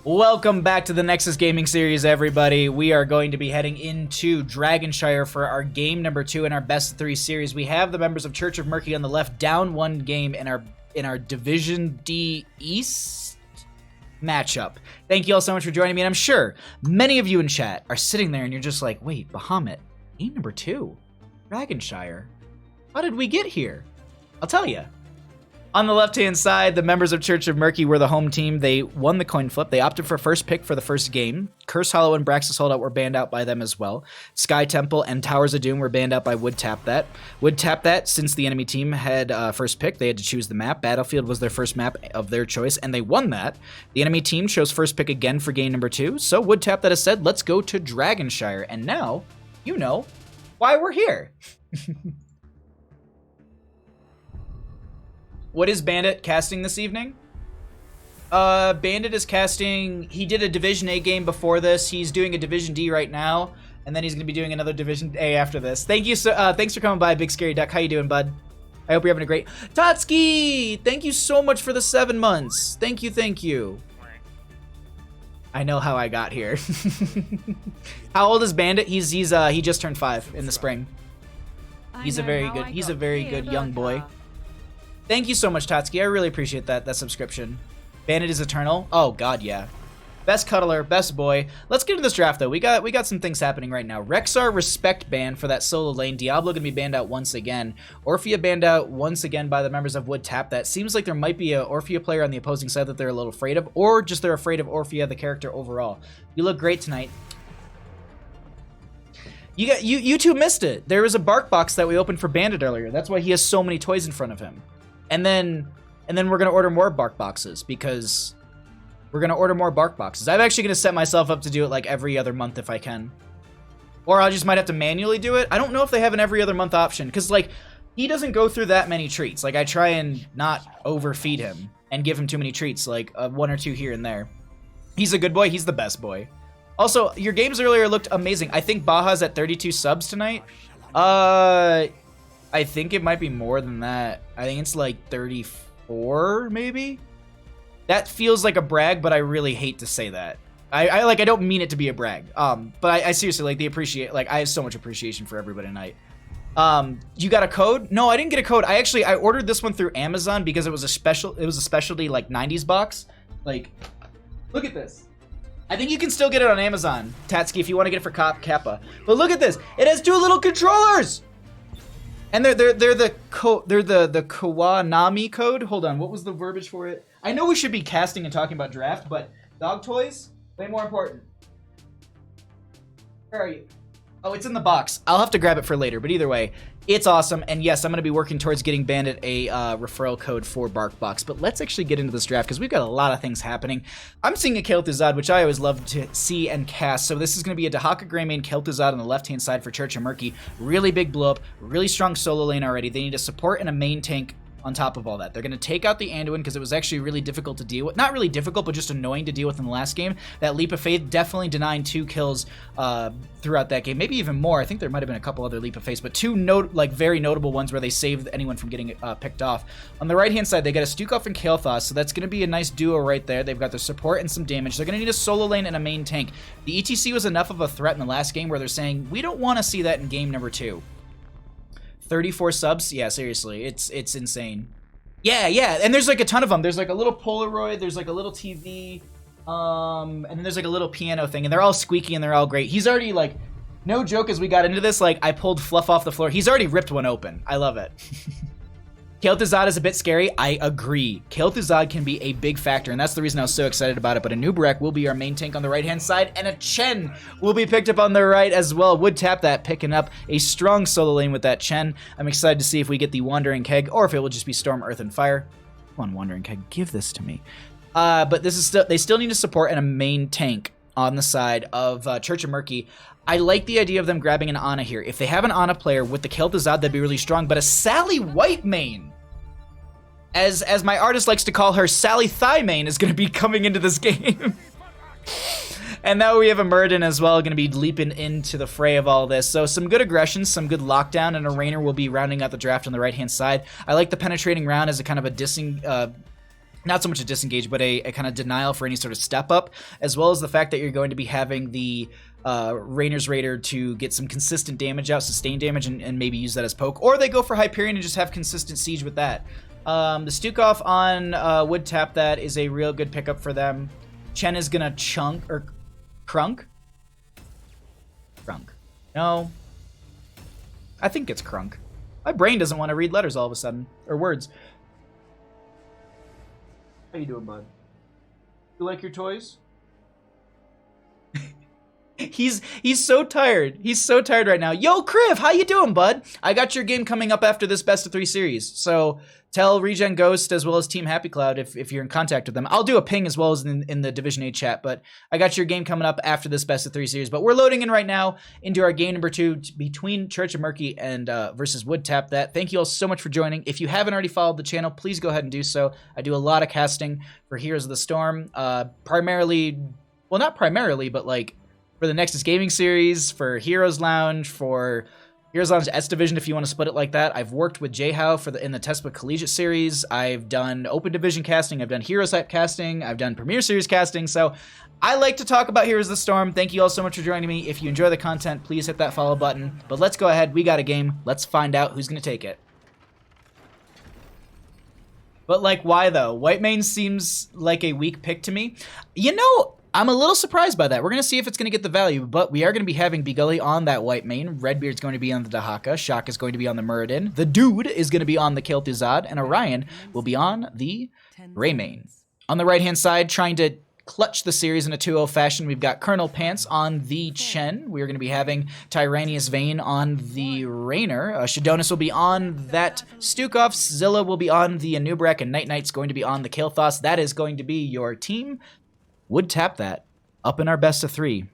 Welcome back to the Nexus Gaming Series, everybody. We are going to be heading into Dragonshire for our game number 2 in our best of 3 series. We have the members of Church of Murky on the left, down 1 game in our Division D East matchup. Thank you all so much for joining me, and I'm sure many of you in chat are sitting there and you're just like, wait, Bahamut, game number 2, Dragonshire. How did we get here? I'll tell you. On the left-hand side, the members of Church of Murky were the home team. They won the coin flip. They opted for first pick for the first game. Curse Hollow and Braxis Holdout were banned out by them as well. Sky Temple and Towers of Doom were banned out by Would Tap That. Would Tap That, since the enemy team had first pick, they had to choose the map. Battlefield was their first map of their choice, and they won that. The enemy team chose first pick again for game number 2. So Would Tap That has said, let's go to Dragonshire. And now, you know why we're here. What is Bandit casting this evening? Bandit is casting... He did a Division A game before this. He's doing a Division D right now, and then he's going to be doing another Division A after this. Thank you so... thanks for coming by, Big Scary Duck. How you doing, bud? I hope you're having a great... Tatsuki! Thank you so much for the 7 months. Thank you, thank you. I know how I got here. How old is Bandit? He just turned 5 in the spring. He's a very good young boy. Thank you so much, Tatsuki. I really appreciate that subscription. Bandit is eternal. Oh god, yeah. Best cuddler, best boy. Let's get into this draft though. We got some things happening right now. Rexar respect ban for that solo lane. Diablo gonna be banned out once again. Orphea banned out once again by the members of Would Tap That. Seems like there might be a Orphea player on the opposing side that they're a little afraid of, or just they're afraid of Orphea, the character overall. You look great tonight. You two missed it. There was a bark box that we opened for Bandit earlier. That's why he has so many toys in front of him. And then we're gonna order more bark boxes because we're gonna order more bark boxes. I'm actually gonna set myself up to do it like every other month if I can, or I just might have to manually do it. I don't know if they have an every other month option because like he doesn't go through that many treats. Like I try and not overfeed him and give him too many treats, like 1 or 2 here and there. He's a good boy. He's the best boy. Also, your games earlier looked amazing. I think Baja's at 32 subs tonight. I think it might be more than that. I think it's like 34, maybe? That feels like a brag, but I really hate to say that. I don't mean it to be a brag. But I seriously, like, I have so much appreciation for everybody tonight. You got a code? No, I didn't get a code. I ordered this one through Amazon because it was a specialty, like, 90s box. Like, look at this. I think you can still get it on Amazon, Tatsuki, if you want to get it for Kappa. But look at this. It has 2 little controllers! And they're the Kawanami code. Hold on, what was the verbiage for it? I know we should be casting and talking about draft, but dog toys, way more important. Where are you? Oh, it's in the box. I'll have to grab it for later, but either way, it's awesome. And yes, I'm going to be working towards getting Bandit a referral code for BarkBox. But let's actually get into this draft because we've got a lot of things happening. I'm seeing a Kel'Thuzad, which I always love to see and cast. So this is going to be a Dahaka Greymane Kel'Thuzad on the left-hand side for Church of Murky. Really big blow-up, really strong solo lane already. They need a support and a main tank on top of all that. They're going to take out the Anduin because it was actually really difficult to deal with. Not really difficult, but just annoying to deal with in the last game. That Leap of Faith definitely denying 2 kills throughout that game. Maybe even more. I think there might have been a couple other Leap of Faith, but 2 very notable ones where they saved anyone from getting picked off. On the right-hand side, they got a Stukov and Kael'thas, so that's going to be a nice duo right there. They've got their support and some damage. They're going to need a solo lane and a main tank. The ETC was enough of a threat in the last game where they're saying, we don't want to see that in game number 2. 34 subs? Yeah, seriously. It's insane. Yeah, and there's like a ton of them. There's like a little Polaroid, there's like a little TV, and then there's like a little piano thing, and they're all squeaky and they're all great. He's already like, no joke, as we got into this, like I pulled Fluff off the floor. He's already ripped one open. I love it. Kel'Thuzad is a bit scary. I agree. Kel'Thuzad can be a big factor, and that's the reason I was so excited about it. But a Nubarek will be our main tank on the right-hand side, and a Chen will be picked up on the right as well. Would Tap That, picking up a strong solo lane with that Chen. I'm excited to see if we get the Wandering Keg, or if it will just be Storm, Earth, and Fire. Come on, Wandering Keg, give this to me. But this is they still need a support and a main tank on the side of Church of Murky. I like the idea of them grabbing an Ana here. If they have an Ana player with the Kel'Thuzad, that'd be really strong, but a Sally White main, as my artist likes to call her, Sally Thigh main, is going to be coming into this game. And now we have a Muradin as well, going to be leaping into the fray of all this. So some good aggression, some good lockdown, and a Rainer will be rounding out the draft on the right-hand side. I like the penetrating round as a kind of a dissing not so much a disengage, but a kind of denial for any sort of step up, as well as the fact that you're going to be having the Rainer's Raider to get some consistent damage out, sustained damage, and maybe use that as poke. Or they go for Hyperion and just have consistent siege with that. The Stukov on would tap that is a real good pickup for them. Chen is going to chunk, or crunk? Crunk. No. I think it's crunk. My brain doesn't want to read letters all of a sudden, or words. How you doing, bud? You like your toys? He's so tired. He's so tired right now. Yo, Kriv, how you doing, bud? I got your game coming up after this best of 3 series. So tell Regen Ghost as well as Team Happy Cloud if you're in contact with them. I'll do a ping as well as in the Division 8 chat, but I got your game coming up after this best of 3 series. But we're loading in right now into our game number 2 between Church of Murky and versus Would Tap That. Thank you all so much for joining. If you haven't already followed the channel, please go ahead and do so. I do a lot of casting for Heroes of the Storm, primarily, well, not primarily, but like for the Nexus Gaming series, for Heroes Lounge, for Heroes Lounge S Division, if you want to split it like that. I've worked with JHow in the Tespa Collegiate series. I've done Open Division casting. I've done Heroes Hype casting. I've done Premier Series casting. So I like to talk about Heroes of the Storm. Thank you all so much for joining me. If you enjoy the content, please hit that follow button. But let's go ahead. We got a game. Let's find out who's going to take it. But like, why though? Whitemane seems like a weak pick to me. You know, I'm a little surprised by that. We're going to see if it's going to get the value, but we are going to be having Begully on that Whitemane. Redbeard's going to be on the Dahaka. Shock is going to be on the Muradin. The Dude is going to be on the Kel'Thuzad, and Orion will be on the Greymane. On the right-hand side, trying to clutch the series in a 2-0 fashion, we've got Colonel Pants on the Chen. We're going to be having Tyrannius Vane on the Rainer. Shadonis will be on that Stukov. Zilla will be on the Anubrak, and Night Knight's going to be on the Kael'thas. That is going to be your team. Would tap that up in our best of 3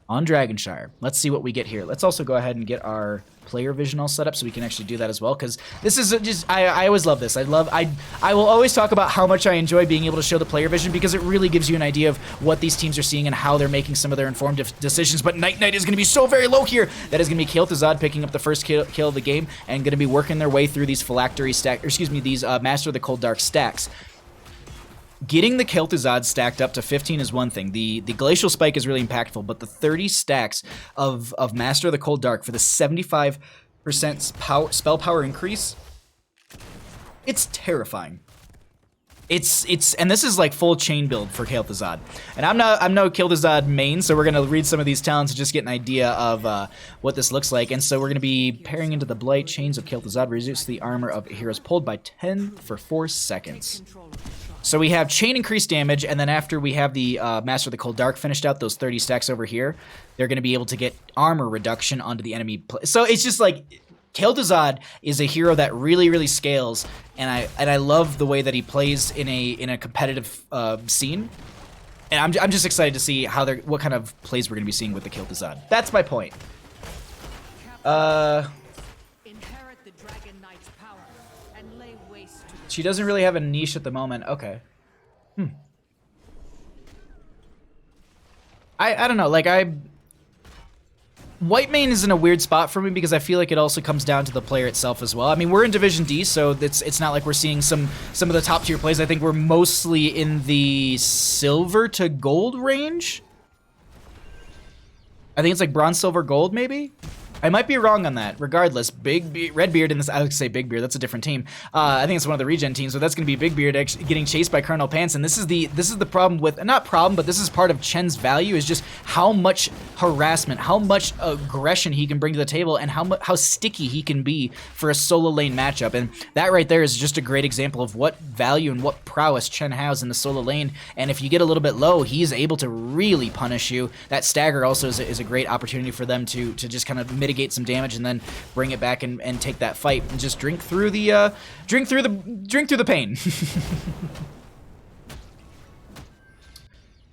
on Dragonshire. Let's see what we get here. Let's also go ahead and get our player vision all set up so we can actually do that as well, because this is just, I always love this. I will always talk about how much I enjoy being able to show the player vision, because it really gives you an idea of what these teams are seeing and how they're making some of their informed decisions. But Night Knight is going to be so very low here. That is going to be Kel'Thuzad picking up the first kill of the game and going to be working their way through these phylactery stack, or excuse me, these Master of the Cold Dark stacks. Getting the Kel'Thuzad stacked up to 15 is one thing. The Glacial Spike is really impactful, but the 30 stacks of Master of the Cold Dark for the 75% spell power increase, it's terrifying. And this is like full chain build for Kel'Thuzad. And I'm no Kel'Thuzad main, so we're gonna read some of these talents to just get an idea of what this looks like. And so we're gonna be pairing into the Blight Chains of Kel'Thuzad, reduce the armor of heroes pulled by 10 for 4 seconds. So we have chain increased damage, and then after we have the Master of the Cold Dark finished out, those 30 stacks over here, they're going to be able to get armor reduction onto the enemy. So it's just like, Kel'Thuzad is a hero that really, really scales, and I love the way that he plays in a competitive scene. And I'm just excited to see what kind of plays we're going to be seeing with the Kel'Thuzad. That's my point. She doesn't really have a niche at the moment. Okay. I don't know. Like, Whitemane is in a weird spot for me because I feel like it also comes down to the player itself as well. I mean, we're in Division D, so it's not like we're seeing some of the top tier plays. I think we're mostly in the silver to gold range. I think it's like bronze, silver, gold, maybe? I might be wrong on that. Regardless, Redbeard in this, I would say Big Beard, that's a different team. I think it's one of the regen teams, so that's going to be Big Beard getting chased by Colonel Pants, and this is the problem with, not problem, but this is part of Chen's value, is just how much harassment, how much aggression he can bring to the table, and how sticky he can be for a solo lane matchup. And that right there is just a great example of what value and what prowess Chen has in the solo lane. And if you get a little bit low, he's able to really punish you. That stagger also is a great opportunity for them to just kind of mitigate some damage and then bring it back and take that fight and just drink through the pain.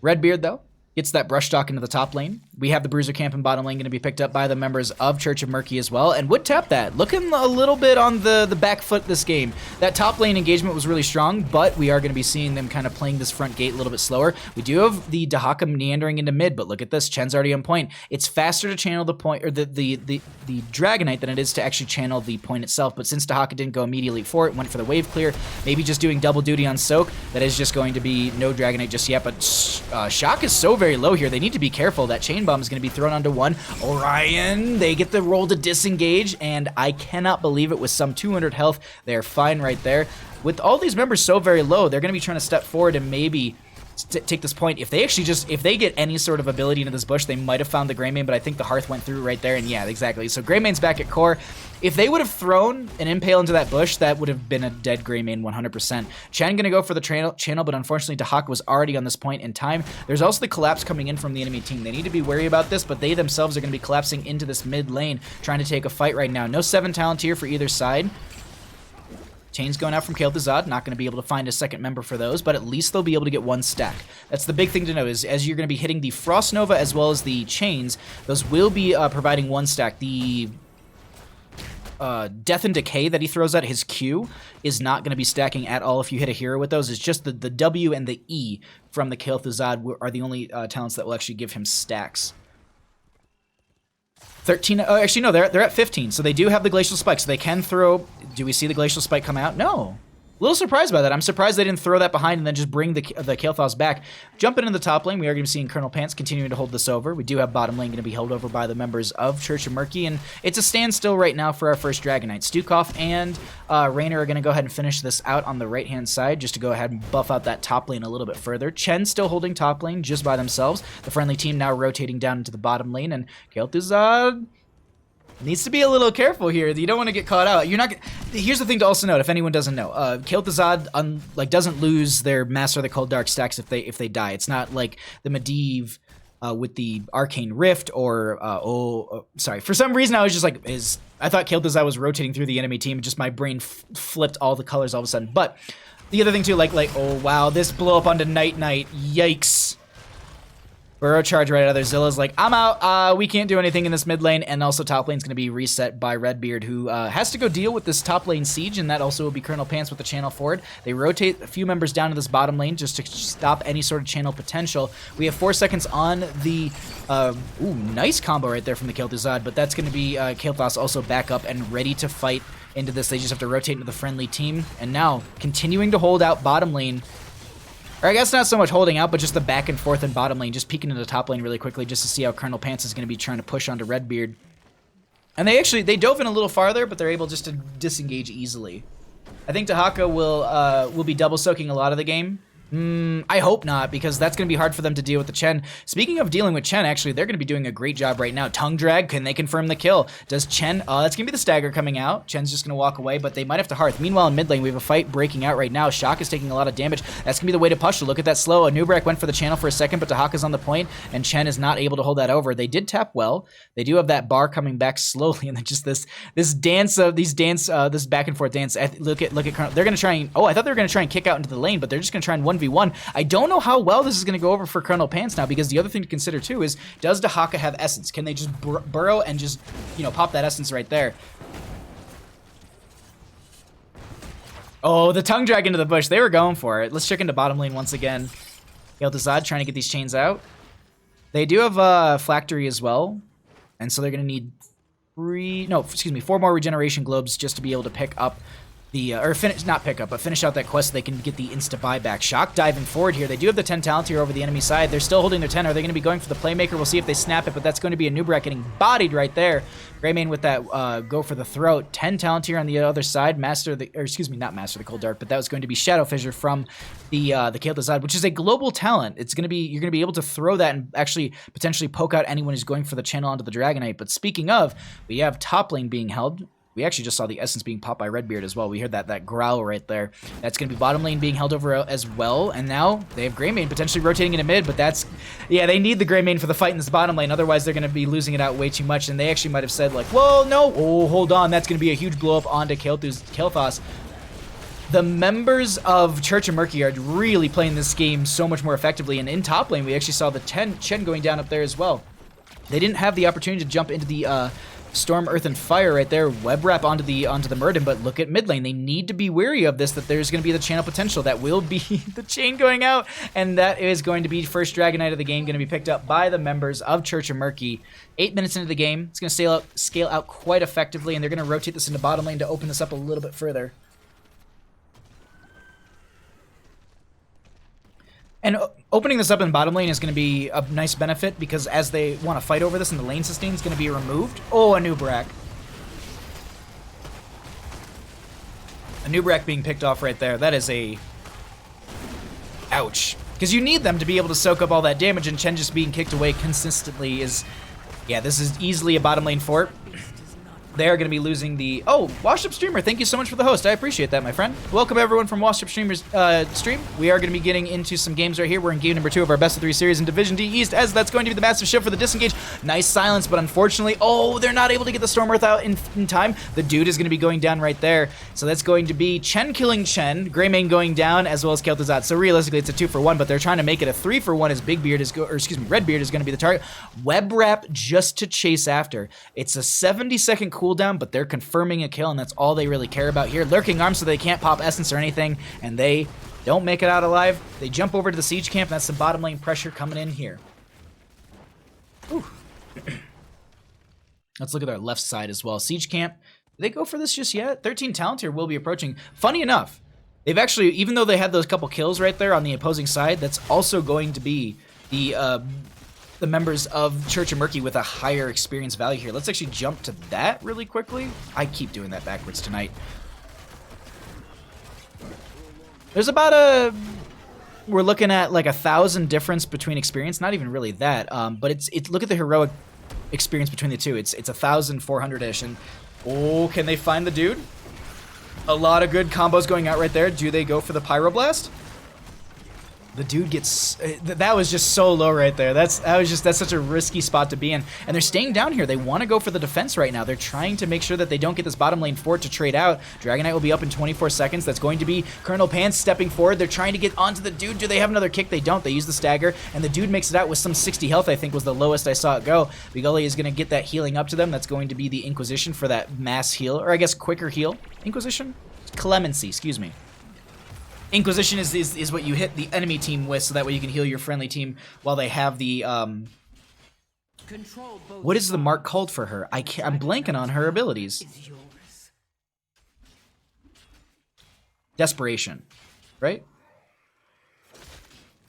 Redbeard though gets that brush stock into the top lane. We have the Bruiser camp in bottom lane going to be picked up by the members of Church of Murky as well, and would tap that. Looking a little bit on the back foot this game. That top lane engagement was really strong, but we are going to be seeing them kind of playing this front gate a little bit slower. We do have the Dahaka meandering into mid, but look at this. Chen's already on point. It's faster to channel the point, or the Dragonite than it is to actually channel the point itself, but since Dahaka didn't go immediately for it, went for the wave clear, maybe just doing double duty on Soak, that is just going to be no Dragonite just yet, but Shock is so very low here. They need to be careful. That chain bomb is going to be thrown onto one. Orion, they get the roll to disengage, and I cannot believe it with some 200 health. They're fine right there. With all these members so very low, they're going to be trying to step forward and maybe take this point. If they actually if they get any sort of ability into this bush, they might have found the Greymane, but I think the Hearth went through right there, and yeah, exactly. So Greymane's back at core. If they would have thrown an Impale into that bush, that would have been a dead Greymane 100%. Chen gonna go for the channel, but unfortunately Dahaka was already on this point in time. There's also the collapse coming in from the enemy team. They need to be wary about this, but they themselves are gonna be collapsing into this mid lane, trying to take a fight right now. No 7 talent here for either side. Chain's going out from Kael'Thuzad, not going to be able to find a second member for those, but at least they'll be able to get 1 stack. That's the big thing to know, is as you're going to be hitting the Frost Nova as well as the Chains, those will be providing 1 stack. The Death and Decay that he throws at his Q is not going to be stacking at all if you hit a hero with those. It's just the W and the E from the Kael'Thuzad are the only talents that will actually give him stacks. 13, oh, actually, no, they're at 15, so they do have the Glacial Spike, so they can throw. Do we see the Glacial Spike come out? No. A little surprised by that. I'm surprised they didn't throw that behind and then just bring the Kael'Thas back. Jumping into the top lane, we are going to be seeing Colonel Pants continuing to hold this over. We do have bottom lane going to be held over by the members of Church of Murky, and it's a standstill right now for our first Dragonite. Stukov and Raynor are going to go ahead and finish this out on the right-hand side just to go ahead and buff out that top lane a little bit further. Chen still holding top lane just by themselves. The friendly team now rotating down into the bottom lane, and Kael'Thuzad needs to be a little careful here. You don't want to get caught out. You're not. Here's the thing to also note, if anyone doesn't know, Kael'Thuzad doesn't lose their Master of the Cold Dark stacks if they die. It's not like the Medivh with the Arcane Rift or sorry. For some reason, I was just like, I thought Kael'Thuzad was rotating through the enemy team. Just my brain flipped all the colors all of a sudden. But the other thing too, like oh wow, this blew up onto Night Knight. Yikes. Burrow charge right out there. Zilla's like, I'm out. We can't do anything in this mid lane. And also top lane's going to be reset by Redbeard, who has to go deal with this top lane siege, and that also will be Colonel Pants with the channel forward. They rotate a few members down to this bottom lane just to stop any sort of channel potential. We have 4 seconds on the... ooh, nice combo right there from the Kael'Thuzad, but that's going to be Kael'Thas also back up and ready to fight into this. They just have to rotate into the friendly team. And now, continuing to hold out bottom lane. Or I guess not so much holding out, but just the back and forth in bottom lane, just peeking into the top lane really quickly just to see how Colonel Pants is going to be trying to push onto Redbeard. And they dove in a little farther, but they're able just to disengage easily. I think Dahaka will be double soaking a lot of the game. I hope not, because that's going to be hard for them to deal with the Chen. Speaking of dealing with Chen, actually, they're going to be doing a great job right now. Tongue drag, can they confirm the kill? Does Chen, that's going to be the stagger coming out. Chen's just going to walk away, but they might have to Hearth. Meanwhile, in mid lane, we have a fight breaking out right now. Shock is taking a lot of damage. That's going to be the way to push. Look at that slow. Anubrak went for the channel for a second, but Dahaka's on the point, and Chen is not able to hold that over. They did tap well. They do have that bar coming back slowly, and then just this back and forth dance. Look at Colonel. They're going to try and, I thought they were going to try and kick out into the lane, but they're just going to try and 1v1. I don't know how well this is going to go over for Colonel Pants now, because the other thing to consider too is, does Dahaka have essence? Can they just burrow and just, pop that essence right there? Oh, the tongue drag into the bush. They were going for it. Let's check into bottom lane once again. Kael'Thuzad trying to get these chains out. They do have Phylactery as well, and so they're going to need 4 more regeneration globes just to be able to pick up finish out that quest so they can get the insta buyback. Shock diving forward here. They do have the 10 talent here over the enemy side. They're still holding their 10. Are they going to be going for the playmaker? We'll see if they snap it, but that's going to be a Nubrak getting bodied right there. Greymane with that go for the throat. 10 talent here on the other side. Not Master of the Cold Dark, but that was going to be Shadow Fissure from the Kael'Thuzad, which is a global talent. You're going to be able to throw that and actually potentially poke out anyone who's going for the channel onto the Dragonite. But speaking of, we have top lane being held. We actually just saw the essence being popped by Redbeard as well. We heard that growl right there. That's going to be bottom lane being held over as well. And now they have Greymane potentially rotating into mid, but they need the Greymane for the fight in this bottom lane. Otherwise, they're going to be losing it out way too much. And they actually might have said like, well, no, hold on. That's going to be a huge blow up onto Kael'Thas. The members of Church of Murky are really playing this game so much more effectively. And in top lane, we actually saw the Chen going down up there as well. They didn't have the opportunity to jump into the Storm, Earth, and Fire right there, web wrap onto the Murden, but look at mid lane. They need to be wary of this, that there's going to be the channel potential. That will be the chain going out, and that is going to be first Dragon Knight of the game, going to be picked up by the members of Church of Murky. 8 minutes into the game, it's going to scale out quite effectively, and they're going to rotate this into bottom lane to open this up a little bit further. And opening this up in bottom lane is going to be a nice benefit because as they want to fight over this and the lane sustain is going to be removed. Oh, a Nubrak. A Nubrak being picked off right there. That is a... Ouch. Because you need them to be able to soak up all that damage, and Chen just being kicked away consistently is... Yeah, this is easily a bottom lane fort. They are going to be losing the... Oh, Washed Up Streamer, thank you so much for the host. I appreciate that, my friend. Welcome, everyone, from Washed Up Streamer's stream. We are going to be getting into some games right here. We're in game number 2 of our best of 3 series in Division D East, as that's going to be the massive shift for the disengage. Nice silence, but unfortunately... Oh, they're not able to get the Storm Earth out in time. The dude is going to be going down right there. So that's going to be Chen killing Chen, Greymane going down, as well as Kel'Thuzad. So realistically, it's a 2-for-1, but they're trying to make it a 3-for-1 as Bigbeard is... Redbeard is going to be the target. Web wrap just to chase after. It's a 70-second cooldown, but they're confirming a kill, and that's all they really care about here. Lurking Arms so they can't pop Essence or anything, and they don't make it out alive. They jump over to the Siege Camp, and that's the bottom lane pressure coming in here. Let's look at our left side as well. Siege Camp, did they go for this just yet? 13 talent here will be approaching. Funny enough, they've actually, even though they had those couple kills right there on the opposing side, that's also going to be the members of Church of Murky with a higher experience value here. Let's actually jump to that really quickly. I keep doing that backwards tonight. There's about we're looking at like 1,000 difference between experience. Not even really that, but it's look at the heroic experience between the two. It's 1,400-ish, and oh, can they find the dude? A lot of good combos going out right there. Do they go for the Pyroblast? The dude gets... that was just so low right there. That's such a risky spot to be in. And they're staying down here. They want to go for the defense right now. They're trying to make sure that they don't get this bottom lane fort to trade out. Dragon Knight will be up in 24 seconds. That's going to be Colonel Pants stepping forward. They're trying to get onto the dude. Do they have another kick? They don't. They use the stagger. And the dude makes it out with some 60 health, I think was the lowest I saw it go. Bigully is going to get that healing up to them. That's going to be the Inquisition for that mass heal. Or I guess quicker heal. Inquisition? Clemency, excuse me. Inquisition is what you hit the enemy team with, so that way you can heal your friendly team while they have the, what is the mark called for her? I'm blanking on her abilities. Desperation, right?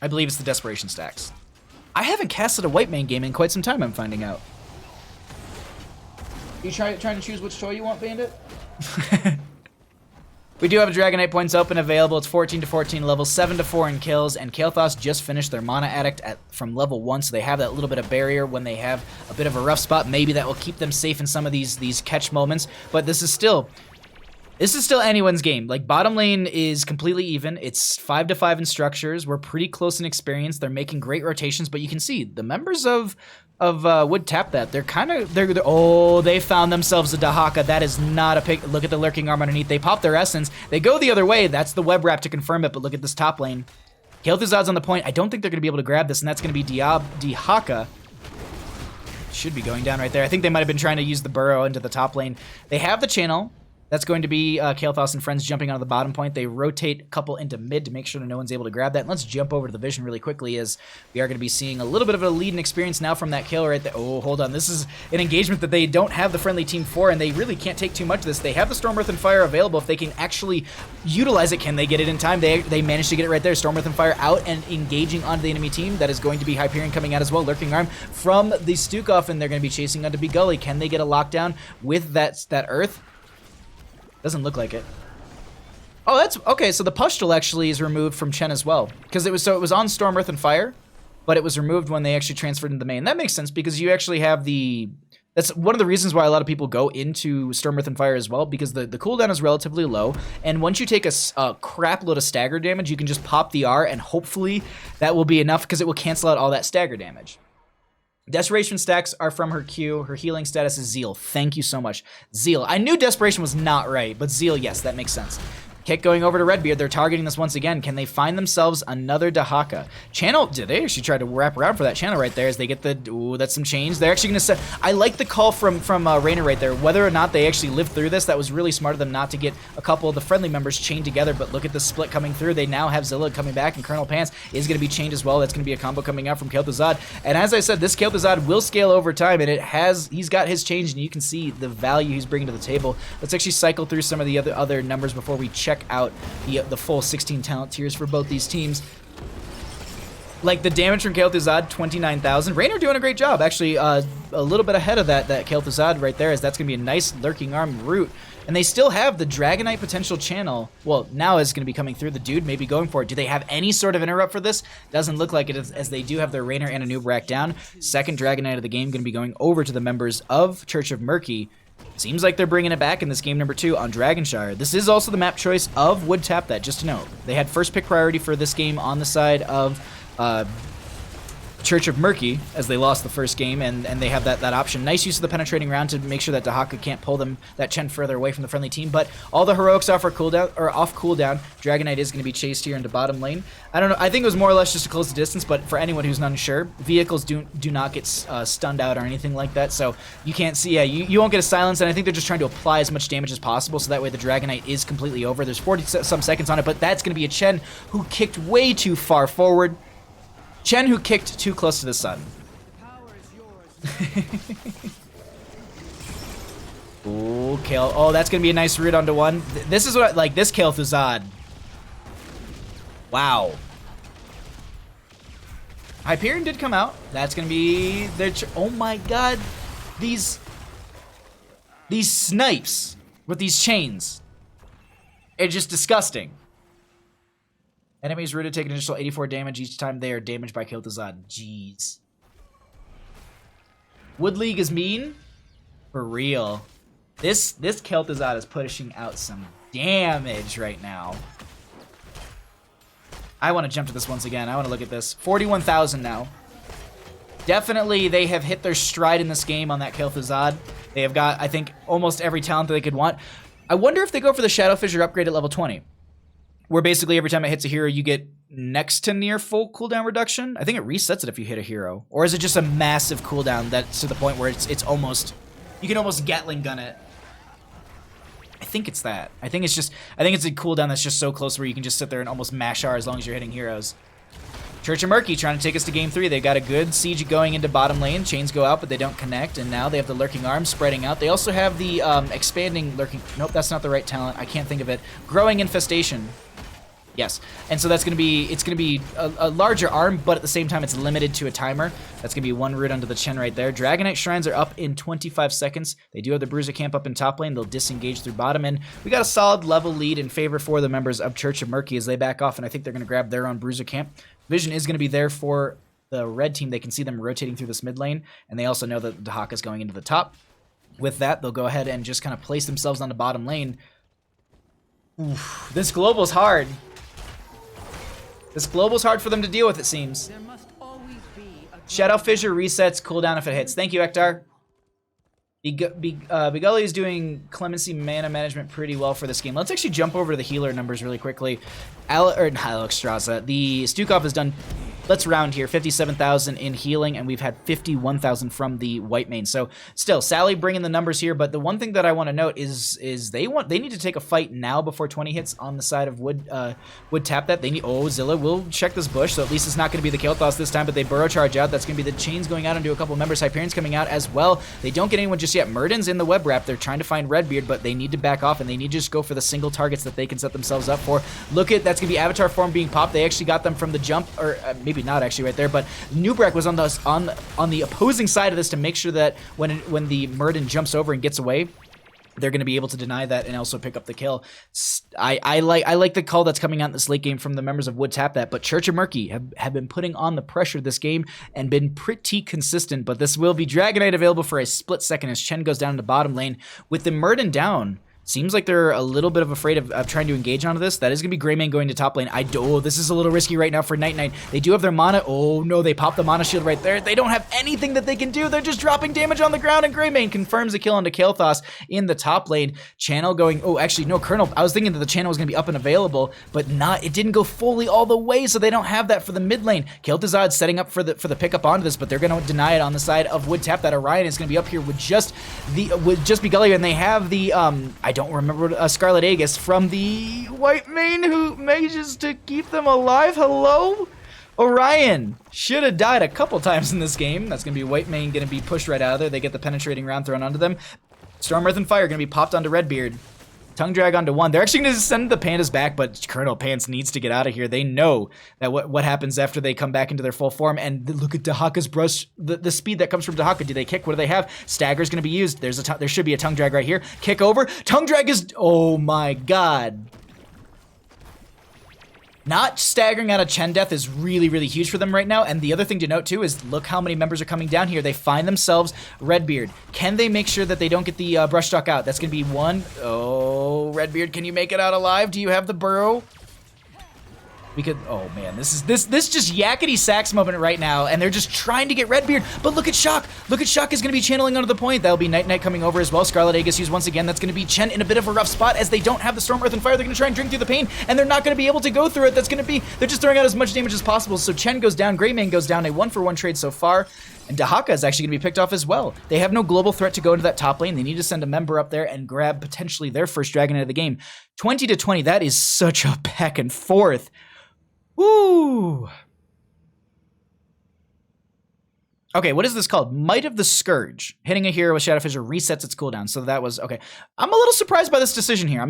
I believe it's the Desperation stacks. I haven't casted a white main game in quite some time, I'm finding out. You trying to choose which toy you want, Bandit? We do have a Dragon Knight points open available. It's 14 to 14 level, 7 to 4 in kills, and Kael'thas just finished their Mana Addict from level 1, so they have that little bit of barrier when they have a bit of a rough spot. Maybe that will keep them safe in some of these catch moments, but this is still anyone's game. Like, bottom lane is completely even. It's 5 to 5 in structures. We're pretty close in experience. They're making great rotations, but you can see the members of Wood tap that. They're oh, they found themselves a Dahaka. That is not a pick. Look at the Lurking Arm underneath. They pop their Essence. They go the other way. That's the web wrap to confirm it, but look at this top lane. Kael'Thuzad's on the point. I don't think they're going to be able to grab this, and that's going to be Dahaka. Should be going down right there. I think they might have been trying to use the burrow into the top lane. They have the channel. That's going to be Kael'thas and friends jumping onto the bottom point. They rotate a couple into mid to make sure that no one's able to grab that. And let's jump over to the vision really quickly, as we are going to be seeing a little bit of a lead and experience now from that kill right there. Oh, hold on. This is an engagement that they don't have the friendly team for, and they really can't take too much of this. They have the Storm, Earth, and Fire available. If they can actually utilize it, can they get it in time? They managed to get it right there. Storm, Earth, and Fire out and engaging onto the enemy team. That is going to be Hyperion coming out as well. Lurking Arm from the Stukov, and they're going to be chasing onto Bigully. Can they get a lockdown with that Earth? Doesn't look like it. Oh, that's okay. So the Pustule actually is removed from Chen as well, because it was on Storm, Earth, and Fire, but it was removed when they actually transferred into the main. That makes sense because you actually have that's one of the reasons why a lot of people go into Storm, Earth, and Fire as well, because the cooldown is relatively low, and once you take a crap load of stagger damage, you can just pop the R, and hopefully that will be enough because it will cancel out all that stagger damage. Desperation stacks are from her Q. Her healing status is Zeal. Thank you so much. Zeal. I knew Desperation was not right, but Zeal, yes, that makes sense. Kick going over to Redbeard. They're targeting this once again. Can they find themselves another Dahaka? Channel, did they actually try to wrap around for that channel right there as they get the, ooh, that's some change. They're actually going to set, I like the call from Rainer right there. Whether or not they actually lived through this, that was really smart of them not to get a couple of the friendly members chained together, but look at the split coming through. They now have Zilla coming back, and Colonel Pants is going to be chained as well. That's going to be a combo coming out from Kel'Thuzad. And as I said, this Kel'Thuzad will scale over time, and he's got his change, and you can see the value he's bringing to the table. Let's actually cycle through some of the other numbers before we check out the full 16 talent tiers for both these teams. Like the damage from Kel'Thuzad, 29,000. Rainer doing a great job, actually a little bit ahead of that Kel'Thuzad right there, as that's going to be a nice lurking arm root. And they still have the Dragonite potential channel. Well, now is going to be coming through. The dude maybe going for it. Do they have any sort of interrupt for this? Doesn't look like it, as they do have their Rainer and a noob rack down. Second Dragonite of the game going to be going over to the members of Church of Murky. Seems like they're bringing it back in this game number 2 on Dragonshire. This is also the map choice of Wood Tap That, just to note. They had first pick priority for this game on the side of Church of Murky, as they lost the first game, and they have that option. Nice use of the penetrating round to make sure that Dahaka can't pull that Chen further away from the friendly team, but all the heroics off cooldown. Dragonite is going to be chased here into bottom lane. I don't know, I think it was more or less just to close the distance, but for anyone who's unsure, vehicles do not get stunned out or anything like that, so you can't see, yeah, you won't get a silence, and I think they're just trying to apply as much damage as possible, so that way the Dragonite is completely over. There's 40-some seconds on it, but that's going to be a Chen who kicked way too far forward. Chen who kicked too close to the sun. Ooh, Kale. Oh, that's going to be a nice root onto one. This is what I like. This Kel'Thuzad. Wow. Hyperion did come out. That's going to be their... Oh my god. These snipes with these chains. It's just disgusting. Enemies rooted take an additional 84 damage each time they are damaged by Kel'Thuzad. Jeez. Wood League is mean? For real. This Kel'Thuzad is pushing out some damage right now. I want to jump to this once again. I want to look at this. 41,000 now. Definitely they have hit their stride in this game on that Kel'Thuzad. They have got, I think, almost every talent that they could want. I wonder if they go for the Shadow Fissure upgrade at level 20. Where basically every time it hits a hero, you get next to near full cooldown reduction. I think it resets it if you hit a hero. Or is it just a massive cooldown that's to the point where it's almost... You can almost Gatling gun it. I think it's that. I think it's a cooldown that's just so close where you can just sit there and almost mash R as long as you're hitting heroes. Church of Murky trying to take us to game 3. They've got a good siege going into bottom lane. Chains go out, but they don't connect. And now they have the Lurking Arms spreading out. They also have the expanding Lurking... Nope, that's not the right talent. I can't think of it. Growing Infestation. Yes, and so it's going to be a larger arm, but at the same time it's limited to a timer. That's going to be one root onto the Chen right there. Dragonite Shrines are up in 25 seconds. They do have the Bruiser camp up in top lane. They'll disengage through bottom, and we got a solid level lead in favor for the members of Church of Murky as they back off, and I think they're going to grab their own Bruiser camp. Vision is going to be there for the red team. They can see them rotating through this mid lane, and they also know that Dahaka's going into the top. With that, they'll go ahead and just kind of place themselves on the bottom lane. Oof, this global's hard. This global's hard for them to deal with, it seems. Shadow Fissure resets cooldown if it hits. Thank you, Ektar. Begully is doing Clemency mana management pretty well for this game. Let's actually jump over to the healer numbers really quickly. Alexstrasza. The Stukov has done, let's round here, 57,000 in healing, and we've had 51,000 from the white main. So still, Sally bringing the numbers here, but the one thing that I want to note is they need to take a fight now before 20 hits on the side of Wood Tap That. They need, oh, Zilla will check this bush, so at least it's not going to be the Kael'thas this time, but they burrow charge out. That's going to be the chains going out into a couple of members. Hyperion's coming out as well. They don't get anyone just yet. Murden's in the web wrap. They're trying to find Redbeard, but they need to back off, and they need to just go for the single targets that they can set themselves up for. Look at, that's going to be Avatar form being popped. They actually got them from the jump, or maybe not actually right there, but Nubrek was on the opposing side of this to make sure that when the Murden jumps over and gets away, they're going to be able to deny that and also pick up the kill. I like the call that's coming out in this late game from the members of Wood Tap That, but Church of Murky have been putting on the pressure this game and been pretty consistent, but this will be Dragonite available for a split second as Chen goes down to bottom lane with the Murden down. Seems like they're a little bit of afraid of trying to engage onto this. That is going to be Greymane going to top lane. Oh, this is a little risky right now for Night Knight. They do have their mana. Oh, no, they popped the mana shield right there. They don't have anything that they can do. They're just dropping damage on the ground, and Greymane confirms a kill onto Kael'thas in the top lane. Channel going... Oh, actually, no, Colonel. I was thinking that the channel was going to be up and available, but not. It didn't go fully all the way, so they don't have that for the mid lane. Kael'thas setting up for the pickup onto this, but they're going to deny it on the side of Wood Tap. That Orion is going to be up here with just Begalia, and they have the... I don't remember... Scarlet Aegis from the White Mane who manages to keep them alive. Hello? Orion should have died a couple times in this game. That's going to be White Mane going to be pushed right out of there. They get the penetrating round thrown onto them. Storm, Earth, and Fire going to be popped onto Redbeard. Tongue Drag onto one. They're actually going to send the Pandas back, but Colonel Pants needs to get out of here. They know that what happens after they come back into their full form. And look at Dahaka's brush, the speed that comes from Dahaka. Do they kick? What do they have? Stagger's going to be used. There should be a Tongue Drag right here. Kick over. Tongue Drag is... Oh my god. Not staggering out of Chen Death is really, really huge for them right now. And the other thing to note, too, is look how many members are coming down here. They find themselves Redbeard. Can they make sure that they don't get the brush stock out? That's going to be one. Oh, Redbeard, can you make it out alive? Do you have the burrow? We could... Oh, man, this just yakety sax moment right now, and they're just trying to get Redbeard. But look at Shock. Look at Shock is going to be channeling onto the point. That'll be Night Knight coming over as well. Scarlet Aegis used once again. That's going to be Chen in a bit of a rough spot as they don't have the Storm, Earth, and Fire. They're going to try and drink through the pain, and they're not going to be able to go through it. That's going to be... They're just throwing out as much damage as possible. So Chen goes down. Greymane goes down. A 1-for-1 trade so far. And Dahaka is actually going to be picked off as well. They have no global threat to go into that top lane. They need to send a member up there and grab potentially their first Dragon of the game. 20-20. That is such a back and forth. Woo! Okay, what is this called? Might of the Scourge. Hitting a hero with Shadow Fissure resets its cooldown. So that was... Okay. I'm a little surprised by this decision here.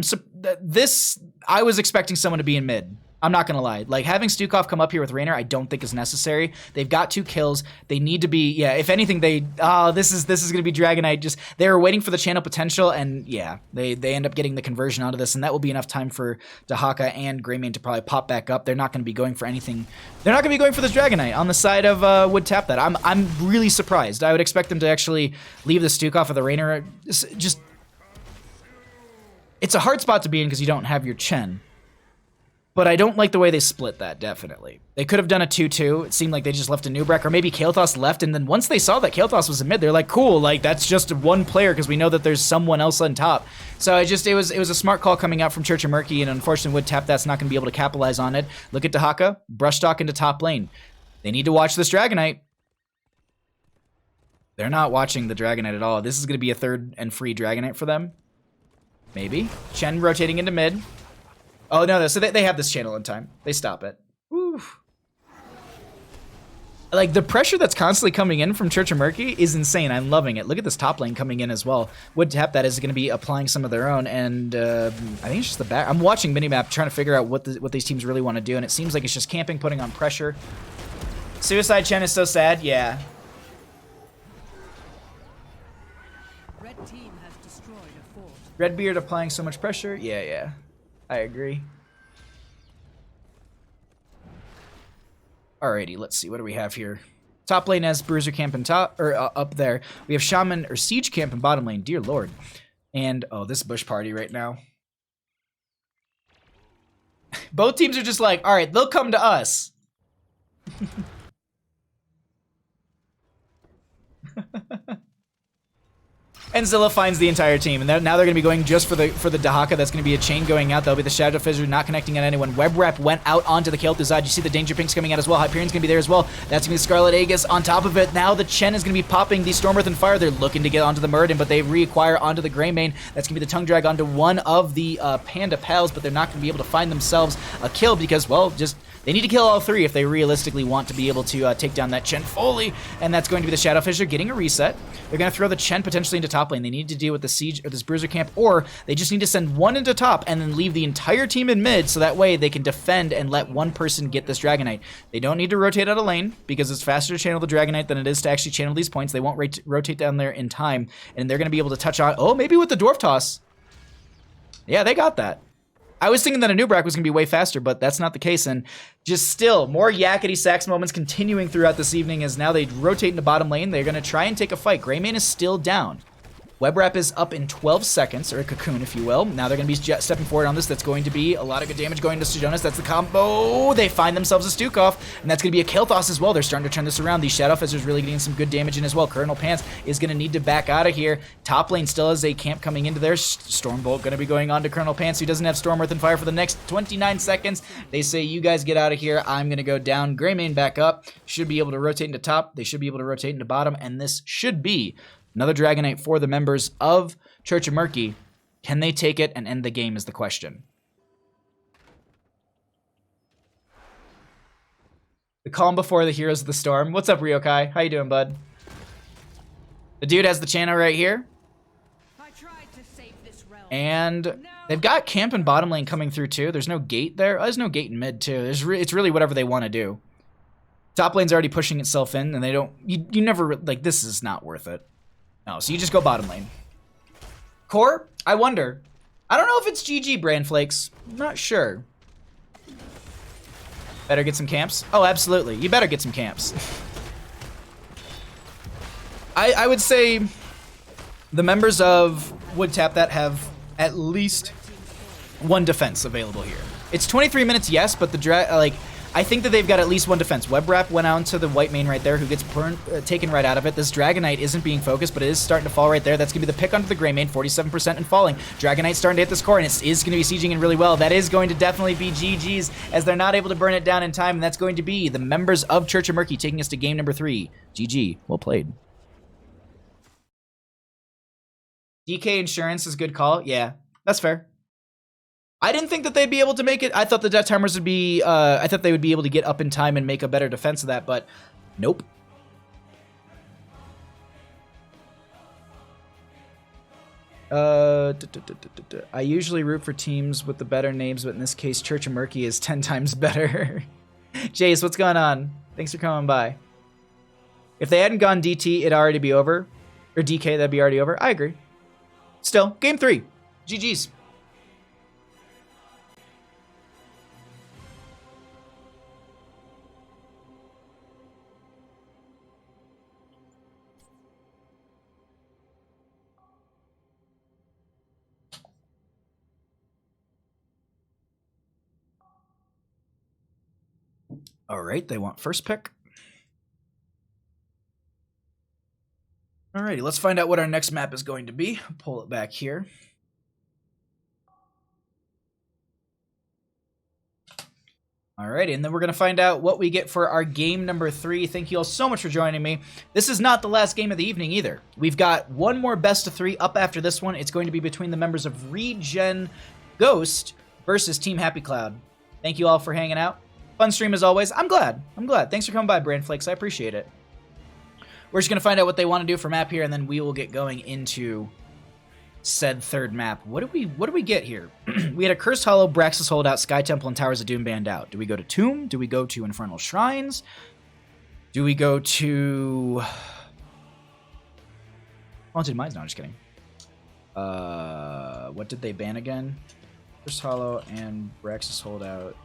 I was expecting someone to be in mid. I'm not gonna lie. Like, having Stukov come up here with Raynor, I don't think is necessary. They've got 2 kills. They need to be, yeah, if anything, this is gonna be Dragonite. They were waiting for the channel potential, and yeah, they end up getting the conversion onto this, and that will be enough time for Dahaka and Greymane to probably pop back up. They're not gonna be going for anything. They're not gonna be going for this Dragonite on the side of Wood Tap that. I'm really surprised. I would expect them to actually leave the Stukov of the Raynor. Just, it's a hard spot to be in because you don't have your Chen. But I don't like the way they split that, definitely. They could have done a 2-2. It seemed like they just left a Nubrek, or maybe Kael'thas left, and then once they saw that Kael'thas was in mid, they're like, cool, like, that's just one player, because we know that there's someone else on top. So it was a smart call coming out from Church of Murky, and unfortunately Wood Tap, that's not going to be able to capitalize on it. Look at Dahaka, brush stock into top lane. They need to watch this Dragonite. They're not watching the Dragonite at all. This is going to be a third and free Dragonite for them. Maybe. Chen rotating into mid. Oh, no, so they have this channel in time. They stop it. Oof. Like, the pressure that's constantly coming in from Church of Murky is insane. I'm loving it. Look at this top lane coming in as well. Wood Tap, that is going to be applying some of their own, and I think it's just the back. I'm watching minimap, trying to figure out what these teams really want to do, and it seems like it's just camping, putting on pressure. Suicide Chen is so sad, yeah. Red team has destroyed a fort. Redbeard applying so much pressure, yeah. I agree. Alrighty, let's see. What do we have here? Top lane has Bruiser Camp and top, or up there. We have Shaman or Siege Camp in bottom lane. Dear Lord. And, oh, this Bush party right now. Both teams are just like, alright, they'll come to us. And Zilla finds the entire team, and now they're going to be going just for the Dahaka. That's going to be a chain going out. That'll be the Shadow Fissure not connecting on anyone. Web Wrap went out onto the Kael'thas. You see the Danger Pinks coming out as well. Hyperion's going to be there as well. That's going to be Scarlet Aegis on top of it. Now the Chen is going to be popping the Storm, Earth, and Fire. They're looking to get onto the Muradin, but they reacquire onto the Greymane. That's going to be the Tongue Drag onto one of the Panda Pals, but they're not going to be able to find themselves a kill because, well, just... They need to kill all 3 if they realistically want to be able to take down that Chen fully, and that's going to be the Shadow Fissure getting a reset. They're going to throw the Chen potentially into top lane. They need to deal with the Siege or this Bruiser Camp, or they just need to send one into top and then leave the entire team in mid, so that way they can defend and let one person get this Dragonite. They don't need to rotate out of lane, because it's faster to channel the Dragonite than it is to actually channel these points. They won't rotate down there in time, and they're going to be able to touch on... Oh, maybe with the Dwarf Toss. Yeah, they got that. I was thinking that a Nubrak was going to be way faster, but that's not the case, and just still, more yakety sax moments continuing throughout this evening as now they rotate into bottom lane. They're going to try and take a fight. Greymane is still down. Web wrap is up in 12 seconds, or a cocoon, if you will. Now they're going to be stepping forward on this. That's going to be a lot of good damage going to Sejonas. That's the combo. They find themselves a Stukov, and that's going to be a Kael'thas as well. They're starting to turn this around. These Shadow Fizzers really getting some good damage in as well. Colonel Pants is going to need to back out of here. Top lane still has a camp coming into there. Stormbolt going to be going on to Colonel Pants, who doesn't have Storm Earth and Fire for the next 29 seconds. They say, you guys get out of here. I'm going to go down. Greymane back up. Should be able to rotate into top. They should be able to rotate into bottom, and this should be another Dragonite for the members of Church of Murky. Can they take it and end the game is the question. The calm before the heroes of the storm. What's up, Ryokai? How you doing, bud? The dude has the channel right here. I tried to save this realm. And they've got camp and bottom lane coming through, too. There's no gate there. Oh, there's no gate in mid, too. It's really whatever they want to do. Top lane's already pushing itself in, and they don't... You never... Like, this is not worth it. No, so you just go bottom lane. Core? I wonder. I don't know if it's GG, Brandflakes. I'm not sure. Better get some camps? Oh, absolutely. You better get some camps. I would say the members of Wood Tap that have at least one defense available here. It's 23 minutes, yes, but the I think that they've got at least one defense. Web Wrap went on to the white main right there, who gets taken right out of it. This Dragonite isn't being focused, but it is starting to fall right there. That's going to be the pick onto the gray main, 47% and falling. Dragonite's starting to hit this core, and it is going to be sieging in really well. That is going to definitely be GG's, as they're not able to burn it down in time, and that's going to be the members of Church of Murky taking us to game number 3. GG. Well played. DK Insurance is a good call. Yeah, that's fair. I didn't think that they'd be able to make it. I thought the Death Timers would be, I thought they would be able to get up in time and make a better defense of that, but nope. I usually root for teams with the better names, but in this case, Church of Murky is 10 times better. Jace, what's going on? Thanks for coming by. If they hadn't gone DT, it'd already be over. Or DK, that'd be already over. I agree. Still, game 3. GG's. All right, they want first pick. Alrighty, let's find out what our next map is going to be. Pull it back here. Alrighty, and then we're going to find out what we get for our game number 3. Thank you all so much for joining me. This is not the last game of the evening either. We've got one more best of 3 up after this one. It's going to be between the members of Regen Ghost versus Team Happy Cloud. Thank you all for hanging out. Fun stream as always. I'm glad. Thanks for coming by, Brandflakes. I appreciate it. We're just going to find out what they want to do for map here, and then we will get going into said third map. What do we get here? We had a Cursed Hollow, Braxis Holdout, Sky Temple, and Towers of Doom banned out. Do we go to Tomb? Do we go to Infernal Shrines? Do we go to Haunted Mines? No, I'm just kidding. What did they ban again? Cursed Hollow and Braxis Holdout.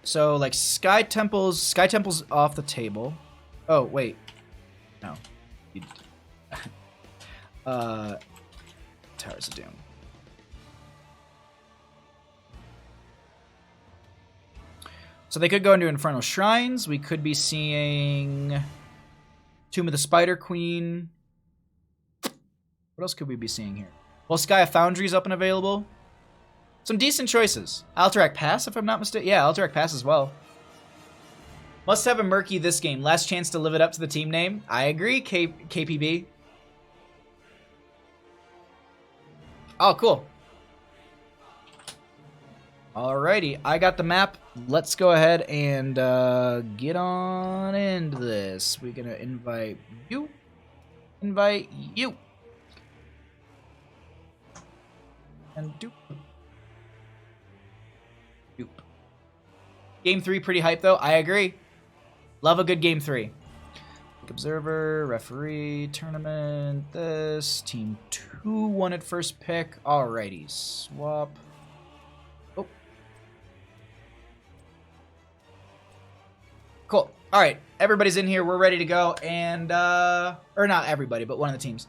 So, like, Sky Temple's off the table. Oh, wait. No. Towers of Doom. So they could go into Infernal Shrines. We could be seeing Tomb of the Spider Queen. What else could we be seeing here? Well, Sky of Foundry's up and available. Some decent choices. Alterac Pass, if I'm not mistaken. Yeah, Alterac Pass as well. Must have a Murky this game. Last chance to live it up to the team name. I agree, KPB. Oh, cool. Alrighty, I got the map. Let's go ahead and get on into this. We're gonna invite you. Invite you. And doop. Doop. Game 3 pretty hype though. I agree. Love a good game 3. Observer, referee, tournament, this. Team 2 wanted first pick. Alrighty, swap. Oh. Cool. All right, everybody's in here. We're ready to go. And, or not everybody, but one of the teams.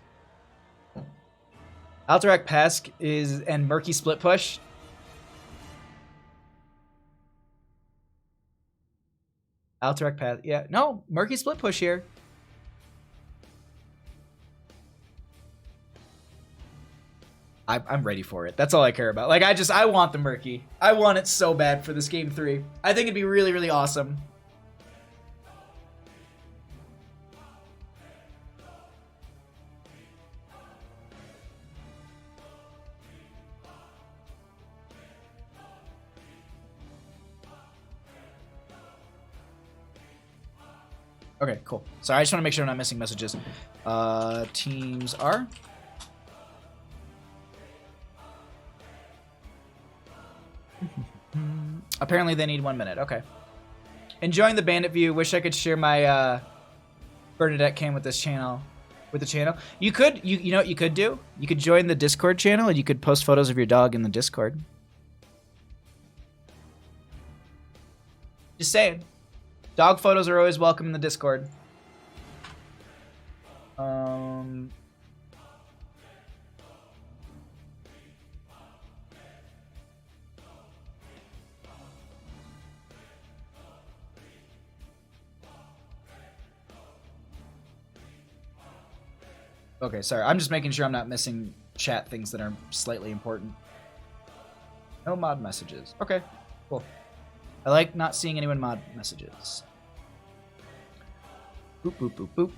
Alterac Pass and Murky split push. Alterac Pass, yeah. No, Murky split push here. I'm ready for it. That's all I care about. Like, I want the Murky. I want it so bad for this game 3. I think it'd be really, really awesome. Okay, cool. Sorry, I just want to make sure I'm not missing messages. Teams are... Apparently they need 1 minute. Okay. Enjoying the bandit view. Wish I could share my Bernadette cam with this channel. With the channel. You could, you know what you could do? You could join the Discord channel and you could post photos of your dog in the Discord. Just saying. Dog photos are always welcome in the Discord. Okay, sorry. I'm just making sure I'm not missing chat things that are slightly important. No mod messages. Okay, cool. I like not seeing anyone mod messages. Boop, boop, boop, boop.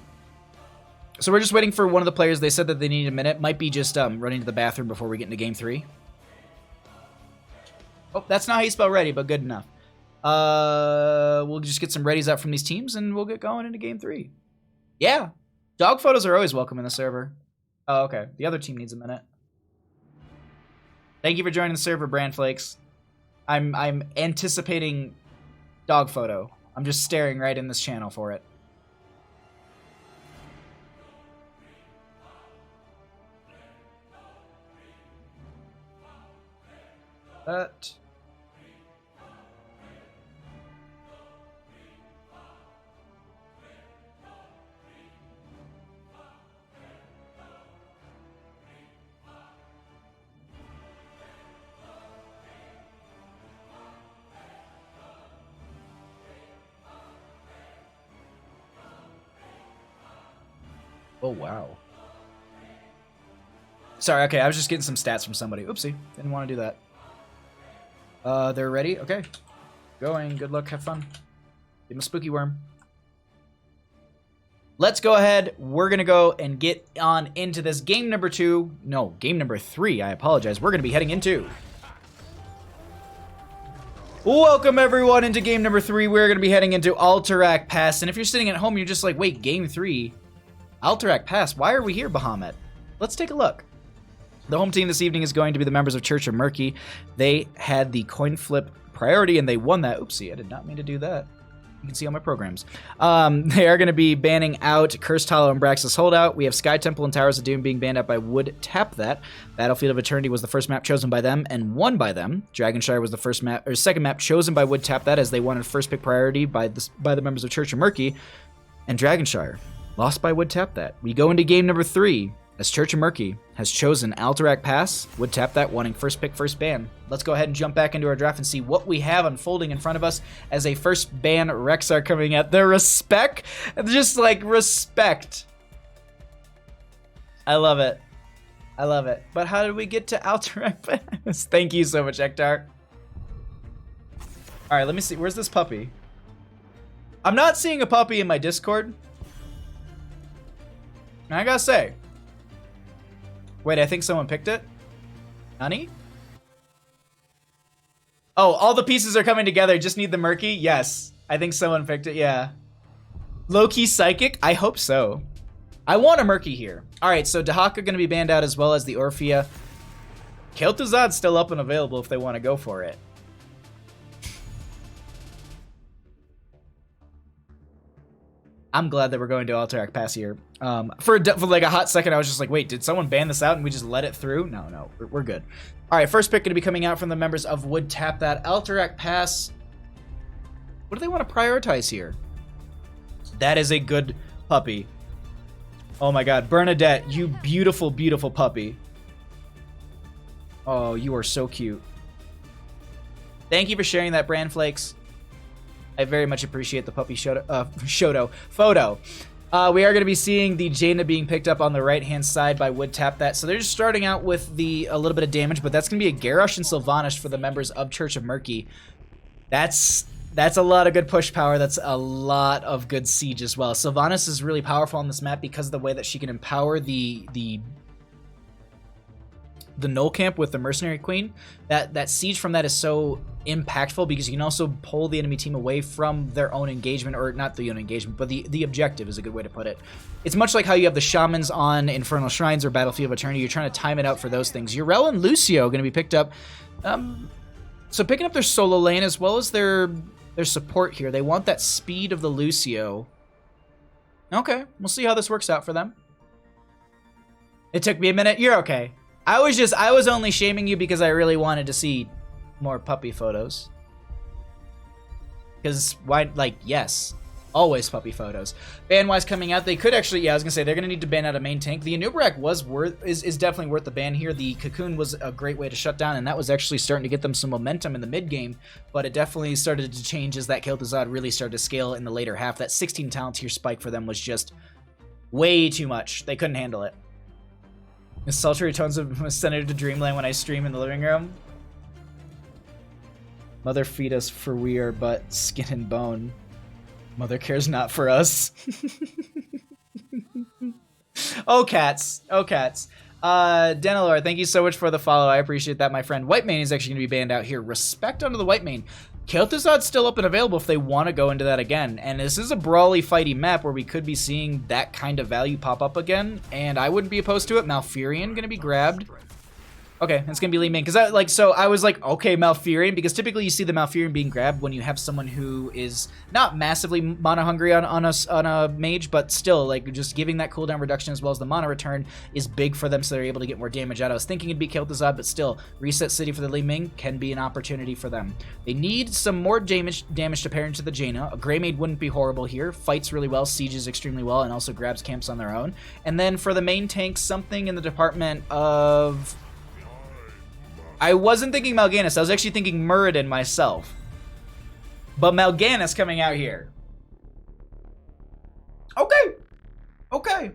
So we're just waiting for one of the players. They said that they need a minute. Might be just running to the bathroom before we get into game 3. Oh, that's not how you spell ready, but good enough. We'll just get some readies up from these teams, and we'll get going into game 3. Yeah. Dog photos are always welcome in the server. Oh, okay. The other team needs a minute. Thank you for joining the server, Brand Flakes. I'm anticipating dog photo. I'm just staring right in this channel for it. That. Oh, wow. Sorry, okay, I was just getting some stats from somebody. Oopsie, didn't want to do that. They're ready? Okay. Going, good luck, have fun. Give him a spooky worm. Let's go ahead. We're going to go and get on into this game number 2. No, game number 3, I apologize. We're going to be heading into... Welcome, everyone, into game number 3. We're going to be heading into Alterac Pass. And if you're sitting at home, you're just like, wait, game 3? Alterac Pass, why are we here, Bahamut? Let's take a look. The home team this evening is going to be the members of Church of Murky. They had the coin flip priority, and they won that. Oopsie, I did not mean to do that. You can see all my programs. They are going to be banning out Cursed Hollow and Braxis Holdout. We have Sky Temple and Towers of Doom being banned out by Wood Tap That. Battlefield of Eternity was the first map chosen by them and won by them. Dragonshire was the first map, or second map chosen by Wood Tap That, as they wanted first pick priority by the members of Church of Murky. And Dragonshire lost by Wood Tap That. We go into game number 3 as Church of Murky has chosen Alterac Pass. Would Tap That, wanting first pick, first ban. Let's go ahead and jump back into our draft and see what we have unfolding in front of us as a first ban Rexar coming at the respect. Just like respect. I love it. I love it. But how did we get to Alterac Pass? Thank you so much, Hector. All right, let me see. Where's this puppy? I'm not seeing a puppy in my Discord. I gotta say. Wait, I think someone picked it. Honey? Oh, all the pieces are coming together. Just need the Murky? Yes. I think someone picked it, yeah. Low-key Psychic? I hope so. I want a Murky here. Alright, so Dahaka gonna be banned out as well as the Orphea. Kel'Thuzad's still up and available if they want to go for it. I'm glad that we're going to Alterac Pass here. For like a hot second, I was just like, wait, did someone ban this out and we just let it through? No, we're good. All right, first pick going to be coming out from the members of Wood Tap That. Alterac Pass. What do they want to prioritize here? That is a good puppy. Oh my god, Bernadette, you beautiful, beautiful puppy. Oh, you are so cute. Thank you for sharing that, Bran Flakes. I very much appreciate the puppy photo. We are going to be seeing the Jaina being picked up on the right-hand side by Wood Tap That. So they're just starting out with a little bit of damage, but that's going to be a Garrosh and Sylvanas for the members of Church of Murky. That's a lot of good push power. That's a lot of good siege as well. Sylvanas is really powerful on this map because of the way that she can empower the Null Camp with the Mercenary Queen. That siege from that is so impactful because you can also pull the enemy team away from their own engagement, or not the own engagement, but the objective is a good way to put it. It's much like how you have the Shamans on Infernal Shrines or Battlefield of Eternity. You're trying to time it out for those things. Yrel and Lucio going to be picked up. So picking up their solo lane as well as their support here. They want that speed of the Lucio. Okay, we'll see how this works out for them. It took me a minute. You're okay. I was only shaming you because I really wanted to see more puppy photos. Because why, like, yes, always puppy photos. Ban-wise coming out, they could actually, yeah, I was gonna say they're gonna need to ban out a main tank. The Anubarak is definitely worth the ban here. The Cocoon was a great way to shut down, and that was actually starting to get them some momentum in the mid game. But it definitely started to change as that Kel'Thuzad really started to scale in the later half. That 16 talent tier spike for them was just way too much. They couldn't handle it. The sultry tones of Senator to Dreamland when I stream in the living room. Mother feed us for we are but skin and bone. Mother cares not for us. Oh, cats. Oh, cats. Denalor, thank you so much for the follow. I appreciate that, my friend. White Mane is actually going to be banned out here. Respect onto the White Mane. Kel'Thuzad's still up and available if they want to go into that again. And this is a brawly, fighty map where we could be seeing that kind of value pop up again. And I wouldn't be opposed to it. Malfurion going to be grabbed. Okay, it's going to be Li Ming. Because I was like, okay, Malfurion. Because typically you see the Malfurion being grabbed when you have someone who is not massively mana hungry on a mage, but still, like, just giving that cooldown reduction as well as the mana return is big for them, so they're able to get more damage out. I was thinking it'd be Kel'Thuzad, but still, Reset City for the Li Ming can be an opportunity for them. They need some more damage to pair into the Jaina. A Grey Maid wouldn't be horrible here. Fights really well, sieges extremely well, and also grabs camps on their own. And then for the main tank, something in the department of... I wasn't thinking Mal'Ganis, I was actually thinking Muradin myself. But Mal'Ganis coming out here. Okay. Okay.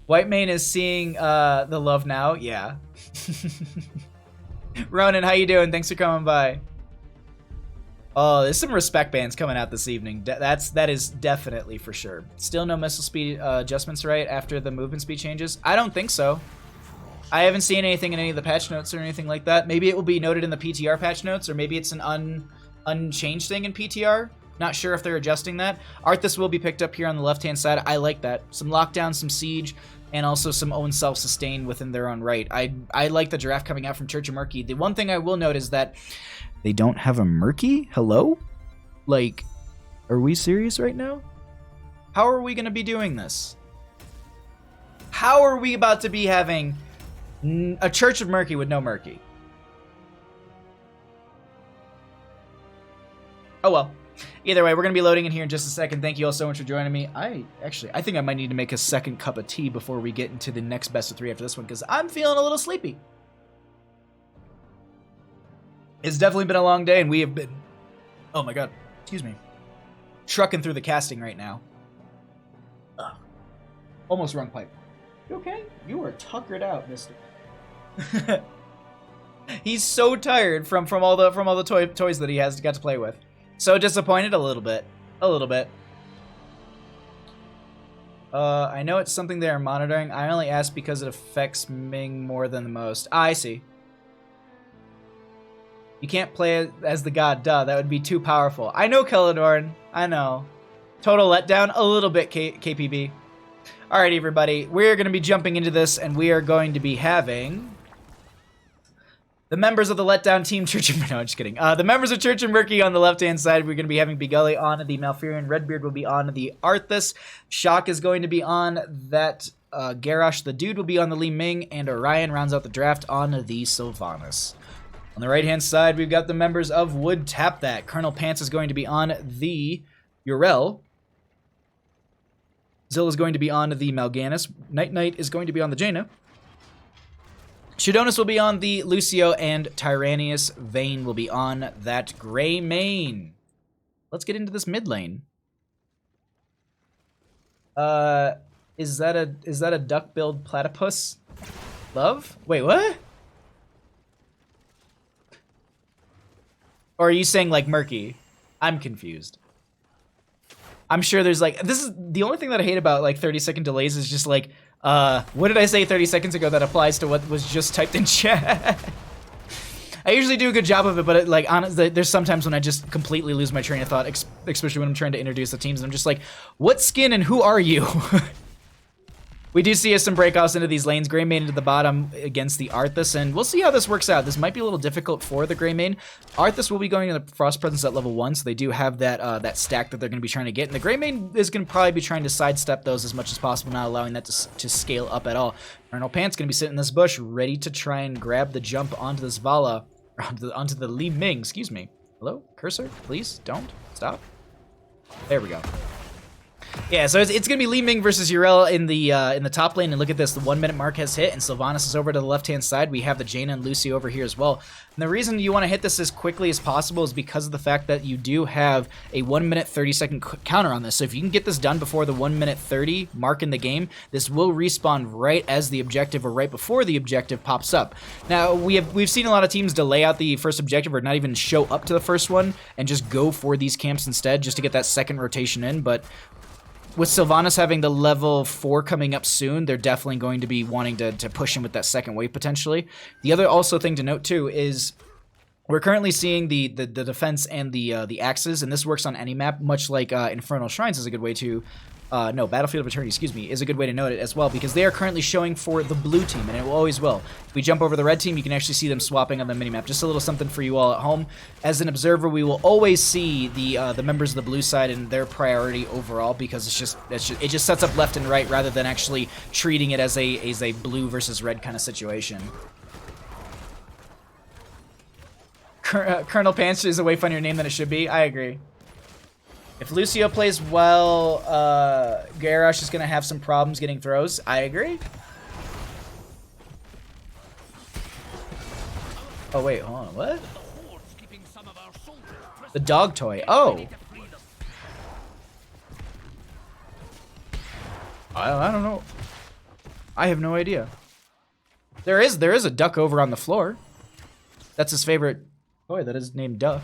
White Mane is seeing the love now. Yeah. Ronan, how you doing? Thanks for coming by. Oh, there's some respect bans coming out this evening. That is definitely for sure. Still no missile speed adjustments, right, after the movement speed changes? I don't think so. I haven't seen anything in any of the patch notes or anything like that. Maybe it will be noted in the PTR patch notes, or maybe it's an unchanged thing in PTR. Not sure if they're adjusting that. Arthas will be picked up here on the left-hand side. I like that. Some lockdown, some siege, and also some own self-sustain within their own right. I like the draft coming out from Church of Murky. The one thing I will note is that they don't have a Murky? Hello? Like, are we serious right now? How are we going to be doing this? How are we about to be having... a Church of Murky with no Murky? Oh well. Either way, we're going to be loading in here in just a second. Thank you all so much for joining me. I think I might need to make a second cup of tea before we get into the next best of 3 after this one, because I'm feeling a little sleepy. It's definitely been a long day, and we have been... Oh my god. Excuse me. Trucking through the casting right now. Ugh. Almost wrong pipe. You okay? You are tuckered out, mister. He's so tired from all the toys that he has got to play with. So disappointed a little bit. I know it's something they are monitoring. I only ask because it affects Ming more than the most. I see. You can't play as the god, duh. That would be too powerful. I know, Celadorn. I know. Total letdown? A little bit, KPB. Alright, everybody. We're going to be jumping into this, and we are going to be having... the members of the letdown team, Church of... No, I'm just kidding. The members of Church of Murky on the left-hand side. We're going to be having Begully on the Malfurion. Redbeard will be on the Arthas. Shock is going to be on that Garrosh. The Dude will be on the Li Ming. And Orion rounds out the draft on the Sylvanas. On the right-hand side, we've got the members of Wood Tap That. Colonel Pants is going to be on the Urel. Zill is going to be on the Mal'Ganis. Night is going to be on the Jaina. Shadonis will be on the Lucio, and Tyrannius Vayne will be on that gray main. Let's get into this mid lane. Is that a duck-billed platypus? Love? Wait, what? Or are you saying like Murky? I'm confused. I'm sure there's like, this is the only thing that I hate about like 30-second delays is just like, what did I say 30 seconds ago that applies to what was just typed in chat? I usually do a good job of it, but it, like, honestly, there's sometimes when I just completely lose my train of thought, especially when I'm trying to introduce the teams. I'm just like, what skin and who are you? We do see some breakoffs into these lanes. Gray main into the bottom against the Arthas, and we'll see how this works out. This might be a little difficult for the Gray main. Arthas will be going into Frost Presence at level 1, so they do have that that stack that they're going to be trying to get. And the Gray main is going to probably be trying to sidestep those as much as possible, not allowing that to scale up at all. Colonel Pant's going to be sitting in this bush, ready to try and grab the jump onto this Vala, onto the Li Ming, excuse me. Hello? Cursor? Please? Don't. Stop. There we go. Yeah, so it's gonna be Li Ming versus Urel in the top lane, and look at this, the 1 minute mark has hit, and Sylvanas is over to the left-hand side. We have the Jaina and Lucy over here as well. And the reason you want to hit this as quickly as possible is because of the fact that you do have a 1 minute 30-second counter on this. So if you can get this done before the 1 minute 30 mark in the game, this will respawn right as the objective or right before the objective pops up. Now we've seen a lot of teams delay out the first objective or not even show up to the first one and just go for these camps instead just to get that second rotation in, but with Sylvanas having the level 4 coming up soon, they're definitely going to be wanting to push him with that second wave potentially. The other also thing to note too is we're currently seeing the defense and the axes, and this works on any map, much like Infernal Shrines is a good way to no, Battlefield of Eternity, excuse me, is a good way to note it as well, because they are currently showing for the blue team, and it will always will. If we jump over the red team, you can actually see them swapping on the minimap. Just a little something for you all at home. As an observer, we will always see the members of the blue side and their priority overall, because it just sets up left and right rather than actually treating it as a blue versus red kind of situation. Colonel Pants is a way funnier name than it should be. I agree. If Lucio plays well, Garrosh is going to have some problems getting throws. I agree. Oh, wait, hold on. What? The dog toy. Oh. I don't know. I have no idea. There is a duck over on the floor. That's his favorite toy that is named Duck.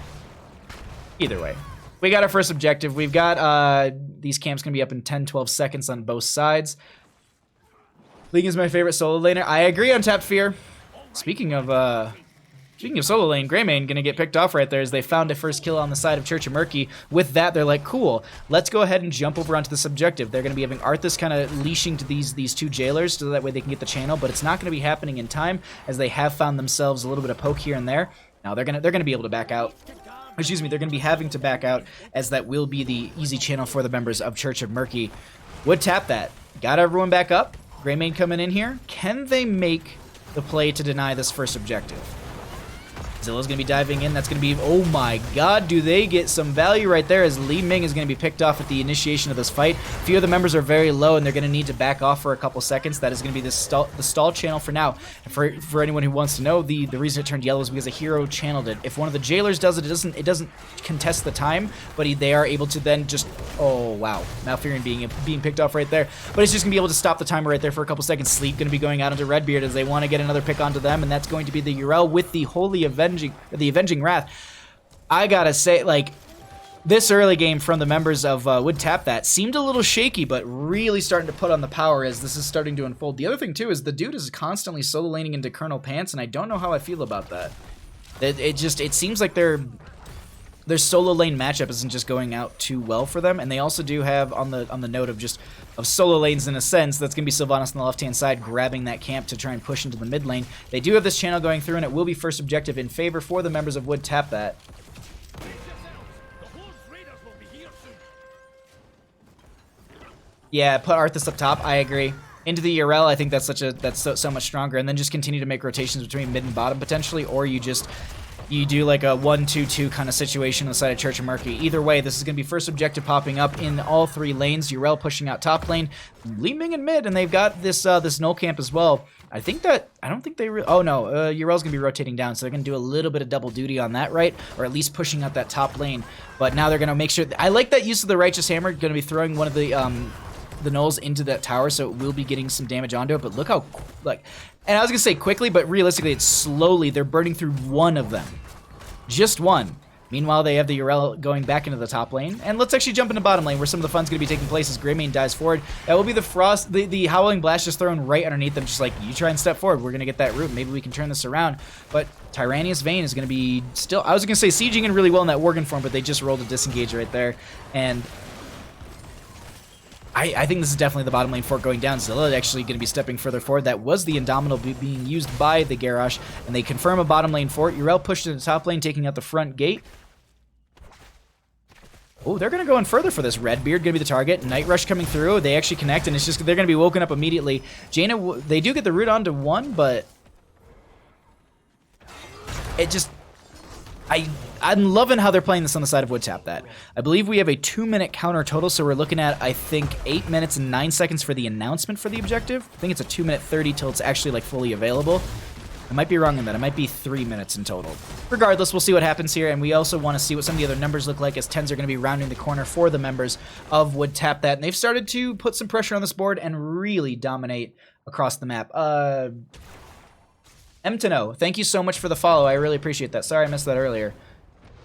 Either way. We got our first objective. We've got these camps going to be up in 10-12 seconds on both sides. Ling is my favorite solo laner. I agree on Tapped Fear. Speaking of solo lane, Greymane going to get picked off right there as they found a first kill on the side of Church of Murky. With that, they're like, cool, let's go ahead and jump over onto this objective. They're going to be having Arthas kind of leashing to these two jailers so that way they can get the channel, but it's not going to be happening in time as they have found themselves a little bit of poke here and there. Now they're gonna be able to back out. Excuse me, they're going to be having to back out, as that will be the easy channel for the members of Church of Murky. Would tap that. Got everyone back up. Greymane coming in here. Can they make the play to deny this first objective? Zilla's going to be diving in. That's going to be, oh my god, do they get some value right there, as Li Ming is going to be picked off at the initiation of this fight. A few of the members are very low, and they're going to need to back off for a couple seconds. That is going to be the stall channel for now. And for anyone who wants to know, the reason it turned yellow is because a hero channeled it. If one of the jailers does it, it doesn't contest the time, but they are able to then just, oh wow, Malfurion being picked off right there. But it's just going to be able to stop the timer right there for a couple seconds. Sleep going to be going out into Redbeard as they want to get another pick onto them, and that's going to be the Urel with the Holy Avenging Wrath. I gotta say, like, this early game from the members of Would Tap That seemed a little shaky, but really starting to put on the power as this is starting to unfold. The other thing too is the dude is constantly solo laning into Colonel Pants, and I don't know how I feel about that. It seems like their solo lane matchup isn't just going out too well for them, and they also do have on the note of solo lanes in a sense, that's going to be Sylvanas on the left-hand side grabbing that camp to try and push into the mid lane. They do have this channel going through, and it will be first objective in favor for the members of Would Tap That. Yeah, put Arthas up top, I agree. Into the Urel, I think that's so much stronger, and then just continue to make rotations between mid and bottom potentially, or you just you do like a 1-2-2 kind of situation on the side of Church of Murky. Either way, this is going to be first objective popping up in all 3 lanes. Yrel pushing out top lane, Leeming in mid, and they've got this this null camp as well. I don't think they oh no, Yrel's going to be rotating down, so they're going to do a little bit of double duty on that, right? Or at least pushing out that top lane. But now they're going to make sure, I like that use of the Righteous Hammer, going to be throwing one of the nulls into that tower, so it will be getting some damage onto it, but look how, like, and I was going to say quickly, but realistically it's slowly, they're burning through one of them. Just one. Meanwhile, they have the Yrel going back into the top lane. And let's actually jump into bottom lane, where some of the fun's going to be taking place as Greymane dives forward. That will be the Frost, the Howling Blast just thrown right underneath them, just like, you try and step forward, we're going to get that root, maybe we can turn this around. But Tyrannius Vayne is going to be still, I was going to say sieging in really well in that Worgen form, but they just rolled a disengage right there. And I think this is definitely the bottom lane fort going down. Zilla actually going to be stepping further forward. That was the Indomitable being used by the Garrosh, and they confirm a bottom lane fort. Yrel pushed to the top lane, taking out the front gate. Oh, they're going to go in further for this. Redbeard going to be the target. Night Rush coming through. They actually connect, and it's just, they're going to be woken up immediately. Jaina, they do get the root onto one, but it just, I'm loving how they're playing this on the side of Wood Tap that. I believe we have a 2-minute counter total, so we're looking at, I think, 8 minutes and 9 seconds for the announcement for the objective. I think it's a 2-minute 30 till it's actually, like, fully available. I might be wrong in that. It might be 3 minutes in total. Regardless, we'll see what happens here, and we also want to see what some of the other numbers look like, as 10s are going to be rounding the corner for the members of Wood Tap that. And they've started to put some pressure on this board and really dominate across the map. M-to-No, thank you so much for the follow. I really appreciate that. Sorry I missed that earlier.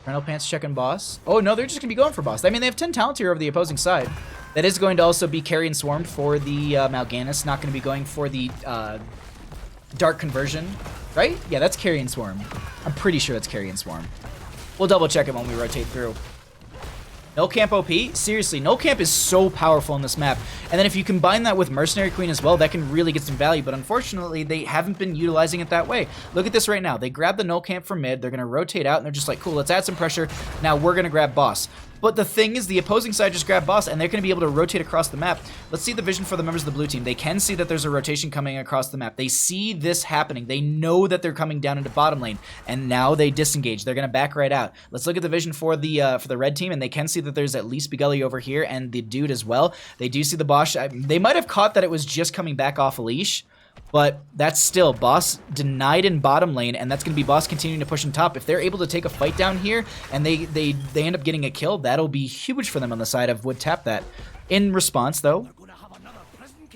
Colonel Pants checking boss. Oh, no, they're just going to be going for boss. I mean, they have 10 talent here over the opposing side. That is going to also be Carrion Swarmed for the Mal'Ganis. Not going to be going for the Dark Conversion, right? Yeah, that's Carrion Swarm. I'm pretty sure that's Carrion Swarm. We'll double check it when we rotate through. Null Camp OP? Seriously, Null Camp is so powerful in this map. And then if you combine that with Mercenary Queen as well, that can really get some value. But unfortunately, they haven't been utilizing it that way. Look at this right now. They grab the Null Camp from mid. They're going to rotate out, and they're just like, cool, let's add some pressure. Now we're going to grab boss. But the thing is, the opposing side just grabbed boss, and they're going to be able to rotate across the map. Let's see the vision for the members of the blue team. They can see that there's a rotation coming across the map. They see this happening. They know that they're coming down into bottom lane, and now they disengage. They're going to back right out. Let's look at the vision for the red team, and they can see that there's at least Begully over here and the dude as well. They do see the boss. They might have caught that it was just coming back off a leash, but that's still boss denied in bottom lane, and that's going to be boss continuing to push in top. If they're able to take a fight down here and they end up getting a kill, that'll be huge for them on the side of Wood Tap that. In response, though,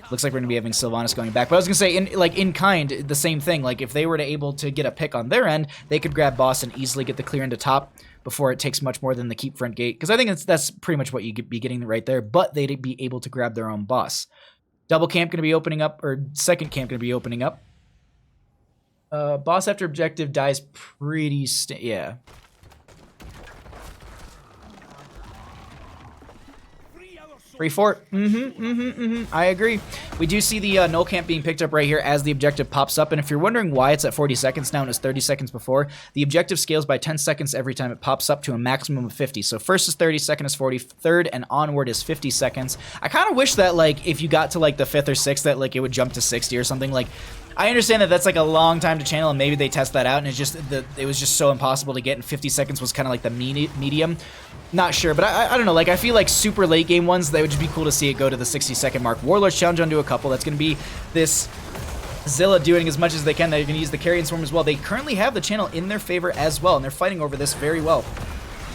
looks like we're going to be having Sylvanas going back. But I was going to say, in kind, the same thing. Like, if they were to able to get a pick on their end, they could grab boss and easily get the clear into top before it takes much more than the keep front gate. Because I think that's pretty much what you'd be getting right there. But they'd be able to grab their own boss. Double camp going to be opening up, or second camp going to be opening up. Boss after objective dies pretty, yeah. Free fort. I agree. We do see the null camp being picked up right here as the objective pops up. And if you're wondering why it's at 40 seconds now and it's 30 seconds before, the objective scales by 10 seconds every time it pops up to a maximum of 50. So first is 30, second is 40, third and onward is 50 seconds. I kind of wish that, like, if you got to like the 5th or 6th, that like it would jump to 60 or something. Like, I understand that that's like a long time to channel, and maybe they test that out, and it was just so impossible to get, and 50 seconds was kind of like the medium. Not sure, but I don't know. Like, I feel like super late game ones, that would just be cool to see it go to the 60-second mark. Warlords challenge onto a couple. That's going to be this Zilla doing as much as they can. They're going to use the Carrion Swarm as well. They currently have the channel in their favor as well, and they're fighting over this very well.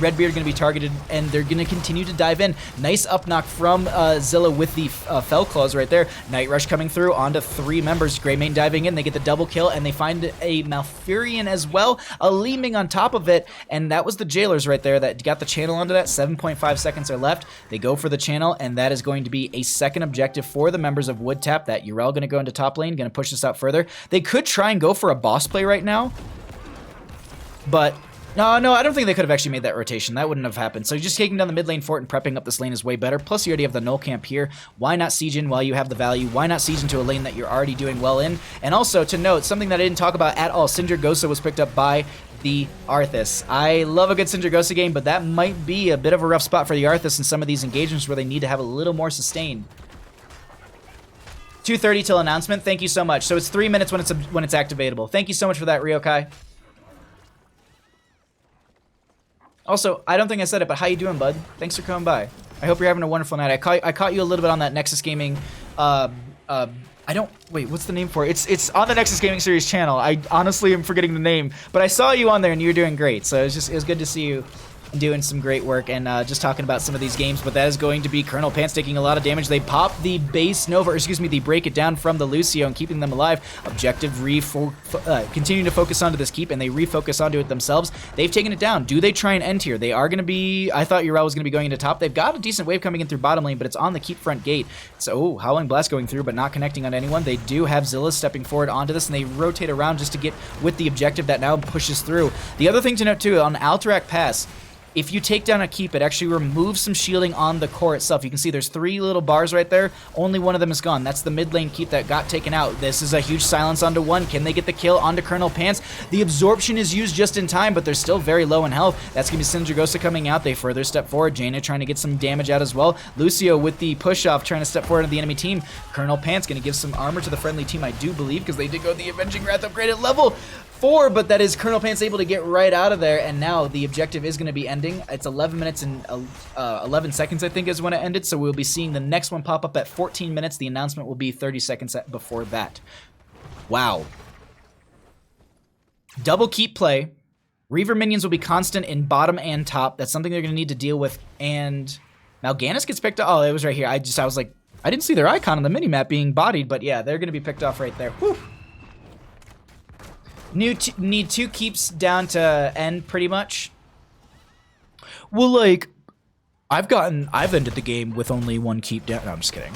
Redbeard going to be targeted, and they're going to continue to dive in. Nice up knock from Zilla with the Fell Claws right there. Night Rush coming through onto 3 members. Greymane diving in. They get the double kill, and they find a Malfurion as well. A Leeming on top of it, and that was the Jailers right there that got the channel onto that. 7.5 seconds are left. They go for the channel, and that is going to be a second objective for the members of Wood Tap. That Yrel going to go into top lane, going to push this out further. They could try and go for a boss play right now, but no, I don't think they could have actually made that rotation. That wouldn't have happened. So just taking down the mid lane fort and prepping up this lane is way better. Plus, you already have the null camp here. Why not siege in while you have the value? Why not siege into a lane that you're already doing well in? And also, to note, something that I didn't talk about at all, Sindragosa was picked up by the Arthas. I love a good Sindragosa game, but that might be a bit of a rough spot for the Arthas in some of these engagements where they need to have a little more sustain. 2:30 till announcement. Thank you so much. So it's 3 minutes when it's activatable. Thank you so much for that, Ryokai. Also, I don't think I said it, but how you doing, bud? Thanks for coming by. I hope you're having a wonderful night. I caught you a little bit on that Nexus Gaming. I don't wait. What's the name for it? It's on the Nexus Gaming Series channel. I honestly am forgetting the name, but I saw you on there and you were doing great. So it was good to see you doing some great work and just talking about some of these games. But that is going to be Colonel Pants taking a lot of damage. They pop the base Nova, or excuse me, the break it down from the Lucio and keeping them alive. Objective continue to focus onto this keep, and they refocus onto it themselves. They've taken it down. Do they try and end here? They are going to be. I thought Urel was going to be going into top. They've got a decent wave coming in through bottom lane, but it's on the keep front gate. So Howling Blast going through, but not connecting on anyone. They do have Zilla stepping forward onto this, and they rotate around just to get with the objective that now pushes through. The other thing to note too on Alterac Pass. If you take down a keep, it actually removes some shielding on the core itself. You can see there's 3 little bars right there. Only one of them is gone. That's the mid lane keep that got taken out. This is a huge silence onto one. Can they get the kill onto Colonel Pants? The absorption is used just in time, but they're still very low in health. That's going to be Syndragosa coming out. They further step forward. Jaina trying to get some damage out as well. Lucio with the push-off trying to step forward into the enemy team. Colonel Pants going to give some armor to the friendly team, I do believe, because they did go the Avenging Wrath upgrade at level 4, but that is Colonel Pants able to get right out of there, and now the objective is going to be ending. It's 11 minutes and 11 seconds, I think, is when it ended, so we'll be seeing the next one pop up at 14 minutes. The announcement will be 30 seconds before that. Wow. Double keep play. Reaver minions will be constant in bottom and top. That's something they're going to need to deal with, and Mal'Ganis gets picked up. Oh, it was right here. I was like, I didn't see their icon on the minimap being bodied, but yeah, they're going to be picked off right there. Whew. Need 2 keeps down to end pretty much. Well, like, I've ended the game with only 1 keep down. No, I'm just kidding.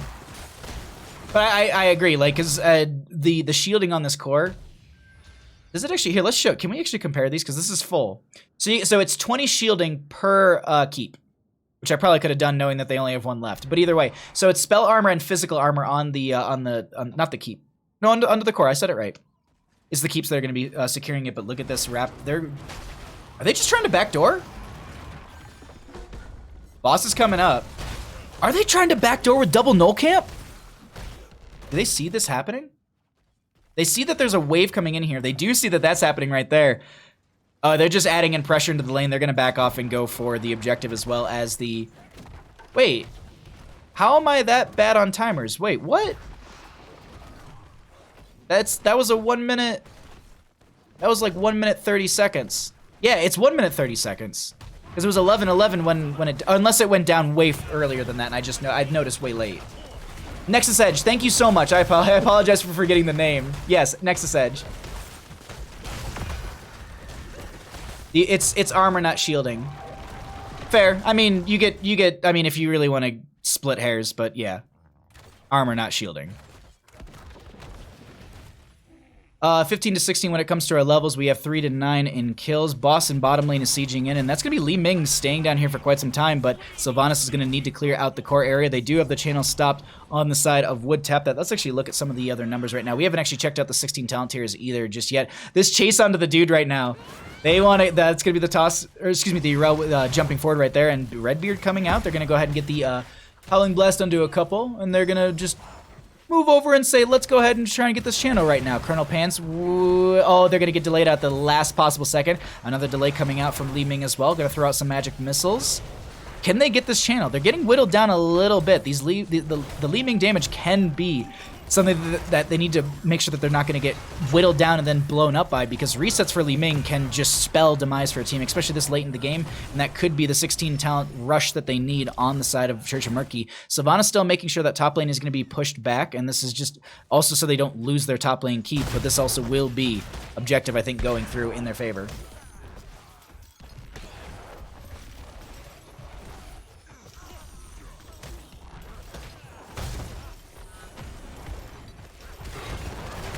But I agree, like, cause the shielding on this core. Does it actually here? Let's show. Can we actually compare these? Because this is full. So it's 20 shielding per keep, which I probably could have done knowing that they only have 1 left. But either way, so it's spell armor and physical armor on the not the keep. No, under the core. I said it right. It's the keeps that are going to be securing it, but look at this wrap. Are they just trying to backdoor? Boss is coming up. Are they trying to backdoor with double null camp? Do they see this happening? They see that there's a wave coming in here. They do see that that's happening right there. They're just adding in pressure into the lane. They're going to back off and go for the objective as well as the... Wait. How am I that bad on timers? Wait, what? That was a 1 minute. That was like 1 minute 30 seconds. Yeah, it's 1 minute 30 seconds. Because it was 11:11 when it, unless it went down way earlier than that, and I'd noticed way late. Nexus Edge, thank you so much. I apologize for forgetting the name. Yes, Nexus Edge. It's armor, not shielding. Fair. I mean, you get. I mean, if you really want to split hairs, but yeah, armor, not shielding. 15 to 16 when it comes to our levels. We have 3 to 9 in kills. Boss in bottom lane is sieging in, and that's going to be Li Ming staying down here for quite some time, but Sylvanas is going to need to clear out the core area. They do have the channel stopped on the side of Wood Tap. Let's actually look at some of the other numbers right now. We haven't actually checked out the 16 talent tiers either just yet. This chase onto the dude right now. They want it. That's going to be the toss, or excuse me, the Urel jumping forward right there, and Redbeard coming out. They're going to go ahead and get the Howling Blast onto a couple, and they're going to just move over and say, let's go ahead and try and get this channel right now. Colonel Pants, oh, they're going to get delayed at the last possible second. Another delay coming out from Li Ming as well. Going to throw out some magic missiles. Can they get this channel? They're getting whittled down a little bit. The Li Ming damage can be something that they need to make sure that they're not going to get whittled down and then blown up by, because resets for Li Ming can just spell demise for a team, especially this late in the game, and that could be the 16 talent rush that they need on the side of Church of Murky. Sylvanas still making sure that top lane is going to be pushed back, and this is just also so they don't lose their top lane keep, but this also will be objective, I think, going through in their favor.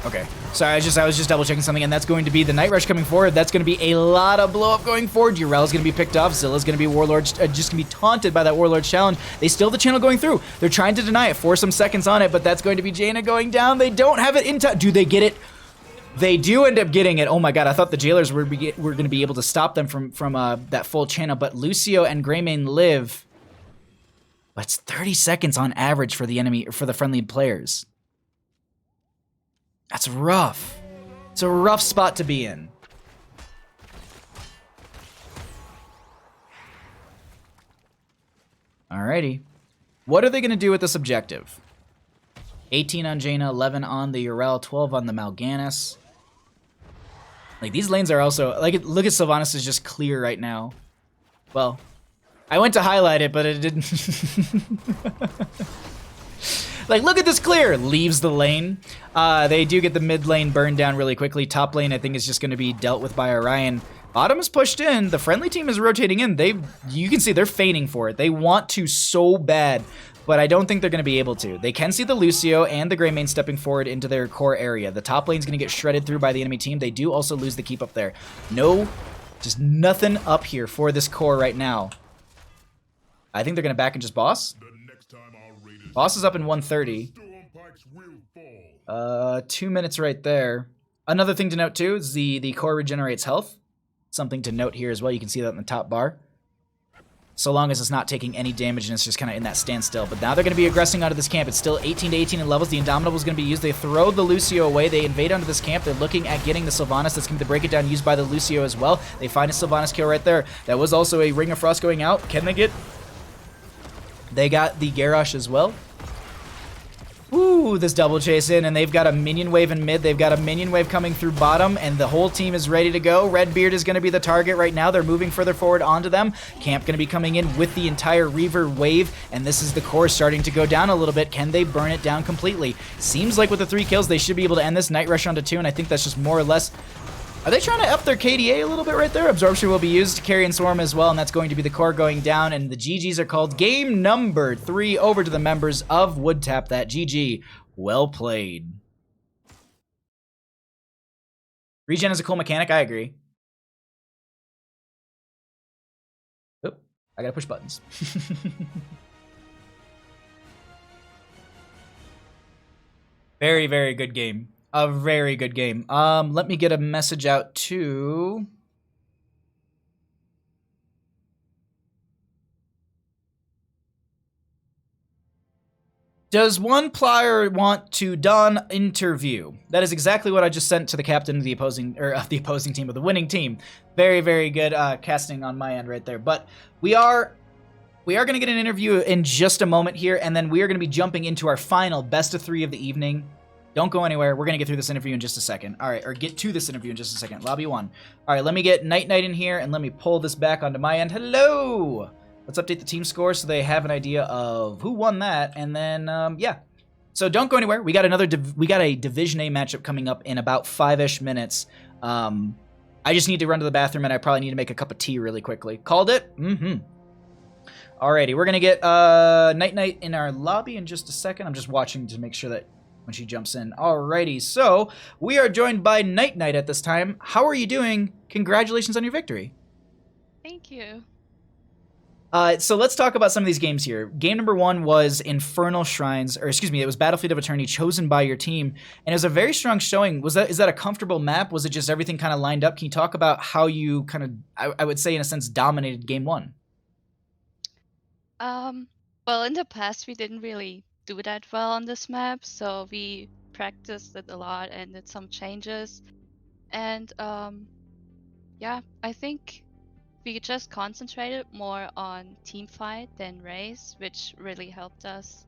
Okay, sorry, I was just double checking something, and that's going to be the Night Rush coming forward. That's going to be a lot of blow up going forward. Urel's going to be picked off. Zilla's going to be Warlord, just going to be taunted by that Warlord challenge. They still have the channel going through. They're trying to deny it for some seconds on it, but that's going to be Jaina going down. They don't have it in time. Do they get it? They do end up getting it. Oh my god, I thought the Jailers were going to be able to stop them from that full channel, but Lucio and Greymane live. But it's 30 seconds on average for the enemy, for the friendly players. That's rough. It's a rough spot to be in. Alrighty. What are they going to do with this objective? 18 on Jaina, 11 on the Urel, 12 on the Mal'Ganis. Like, these lanes are also... Like, look at Sylvanas is just clear right now. Well, I went to highlight it, but it didn't... Like, look at this clear! Leaves the lane. They do get the mid lane burned down really quickly. Top lane, I think, is just going to be dealt with by Orion. Bottom is pushed in. The friendly team is rotating in. You can see they're feigning for it. They want to so bad, but I don't think they're going to be able to. They can see the Lucio and the Greymane stepping forward into their core area. The top lane's going to get shredded through by the enemy team. They do also lose the keep up there. No, just nothing up here for this core right now. I think they're going to back and just boss. Boss is up in 130. 2 minutes right there. Another thing to note too is the core regenerates health. Something to note here as well. You can see that in the top bar. So long as it's not taking any damage and it's just kind of in that standstill. But now they're going to be aggressing out of this camp. It's still 18 to 18 in levels. The Indomitable is going to be used. They throw the Lucio away. They invade onto this camp. They're looking at getting the Sylvanas. That's going to break it down, used by the Lucio as well. They find a Sylvanas kill right there. That was also a Ring of Frost going out. Can they get... They got the Garrosh as well. Ooh, this double chase in, and they've got a minion wave in mid. They've got a minion wave coming through bottom, and the whole team is ready to go. Redbeard is going to be the target right now. They're moving further forward onto them. Camp going to be coming in with the entire Reaver wave, and this is the core starting to go down a little bit. Can they burn it down completely? Seems like with the 3 kills, they should be able to end this. Night Rush onto 2, and I think that's just more or less... Are they trying to up their KDA a little bit right there? Absorption will be used to carry and swarm as well, and that's going to be the core going down, and the GGs are called. Game number 3 over to the members of WoodTap. That GG. Well played. Regen is a cool mechanic, I agree. Oop, I gotta push buttons. Very, very good game. A very good game. Let me get a message out to... Does one player want to done interview? That is exactly what I just sent to the captain of the opposing team, of the winning team. Very, very good casting on my end right there. But we are going to get an interview in just a moment here, and then we are going to be jumping into our final best of 3 of the evening. Don't go anywhere. We're going to get through this interview in just a second. All right, or get to this interview in just a second. Lobby 1. All right, let me get Night in here, and let me pull this back onto my end. Hello! Let's update the team score so they have an idea of who won that, and then, yeah. So don't go anywhere. We got a Division A matchup coming up in about 5-ish minutes. I just need to run to the bathroom, and I probably need to make a cup of tea really quickly. Called it? Mm-hmm. Alrighty, we're going to get Night in our lobby in just a second. I'm just watching to make sure that when she jumps in. Alrighty, so we are joined by Night at this time. How are you doing? Congratulations on your victory. Thank you. So let's talk about some of these games here. Game number 1 was Infernal Shrines, or excuse me, it was Battlefield of Eternity, chosen by your team, and it was a very strong showing. Is that a comfortable map? Was it just everything kind of lined up? Can you talk about how you kind of, I would say in a sense, dominated Game 1? Well, in the past we didn't really do that well on this map, so we practiced it a lot and did some changes. And yeah, I think we just concentrated more on team fight than race, which really helped us.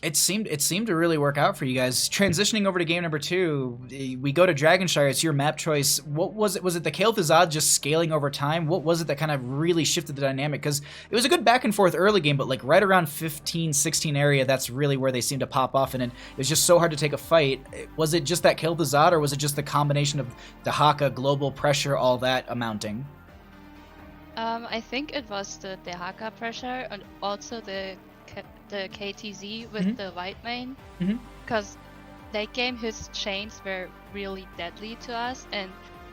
It seemed to really work out for you guys. Transitioning over to game number 2, we go to Dragonshire. It's your map choice. What was it? Was it the Kael'thasad just scaling over time? What was it that kind of really shifted the dynamic? Because it was a good back and forth early game, but like right around 15, 16 area, that's really where they seemed to pop off, and it was just so hard to take a fight. Was it just that Kael'thasad, or was it just the combination of the Haka, global pressure, all that amounting? I think it was the Haka pressure and also the KTZ with the white main, because late game his chains were really deadly to us, and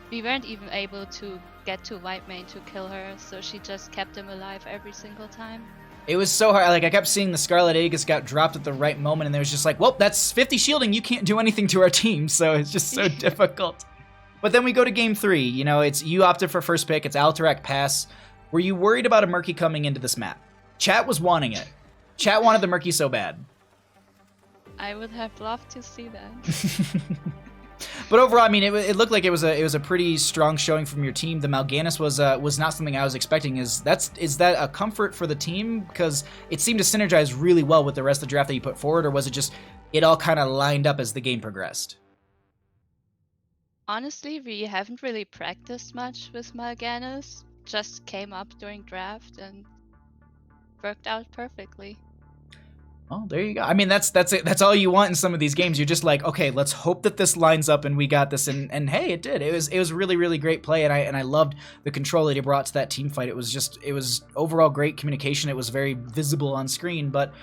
we weren't even able to get to white main to kill her, so she just kept him alive every single time. It was so hard. Like, I kept seeing the Scarlet Aegis got dropped at the right moment, and there was just like, well, that's 50 shielding. You can't do anything to our team, so it's just so difficult. But then we go to game 3. You know, you opted for first pick. It's Alterac Pass. Were you worried about a Murky coming into this map? Chat was wanting it. Chat wanted the Murky so bad. I would have loved to see that. But overall, I mean, it looked like it was a pretty strong showing from your team. The Mal'Ganis was not something I was expecting. Is that a comfort for the team, because it seemed to synergize really well with the rest of the draft that you put forward, or was it just it all kind of lined up as the game progressed? Honestly, we haven't really practiced much with Mal'Ganis. Just came up during draft and worked out perfectly. Oh, there you go. I mean, that's it. That's all you want in some of these games. You're just like, okay, let's hope that this lines up and we got this. And hey, it did. It was really, really great play, and I loved the control that he brought to that team fight. It was overall great communication. It was very visible on screen, but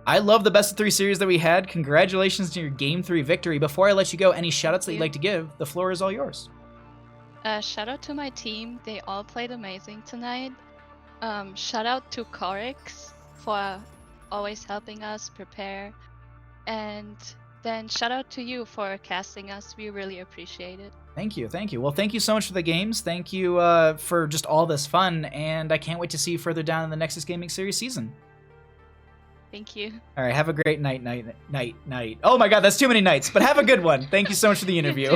I love the best of 3 series that we had. Congratulations to your Game 3 victory. Before I let you go, any shoutouts that you'd like to give? The floor is all yours. Shout out to my team. They all played amazing tonight. Shout out to Corix for always helping us prepare. And then shout out to you for casting us. We really appreciate it. Thank you. Well, thank you so much for the games. Thank you for just all this fun. And I can't wait to see you further down in the Nexus Gaming Series season. Thank you. All right, have a great night. Oh my God, that's too many nights, but have a good one. Thank you so much for the interview.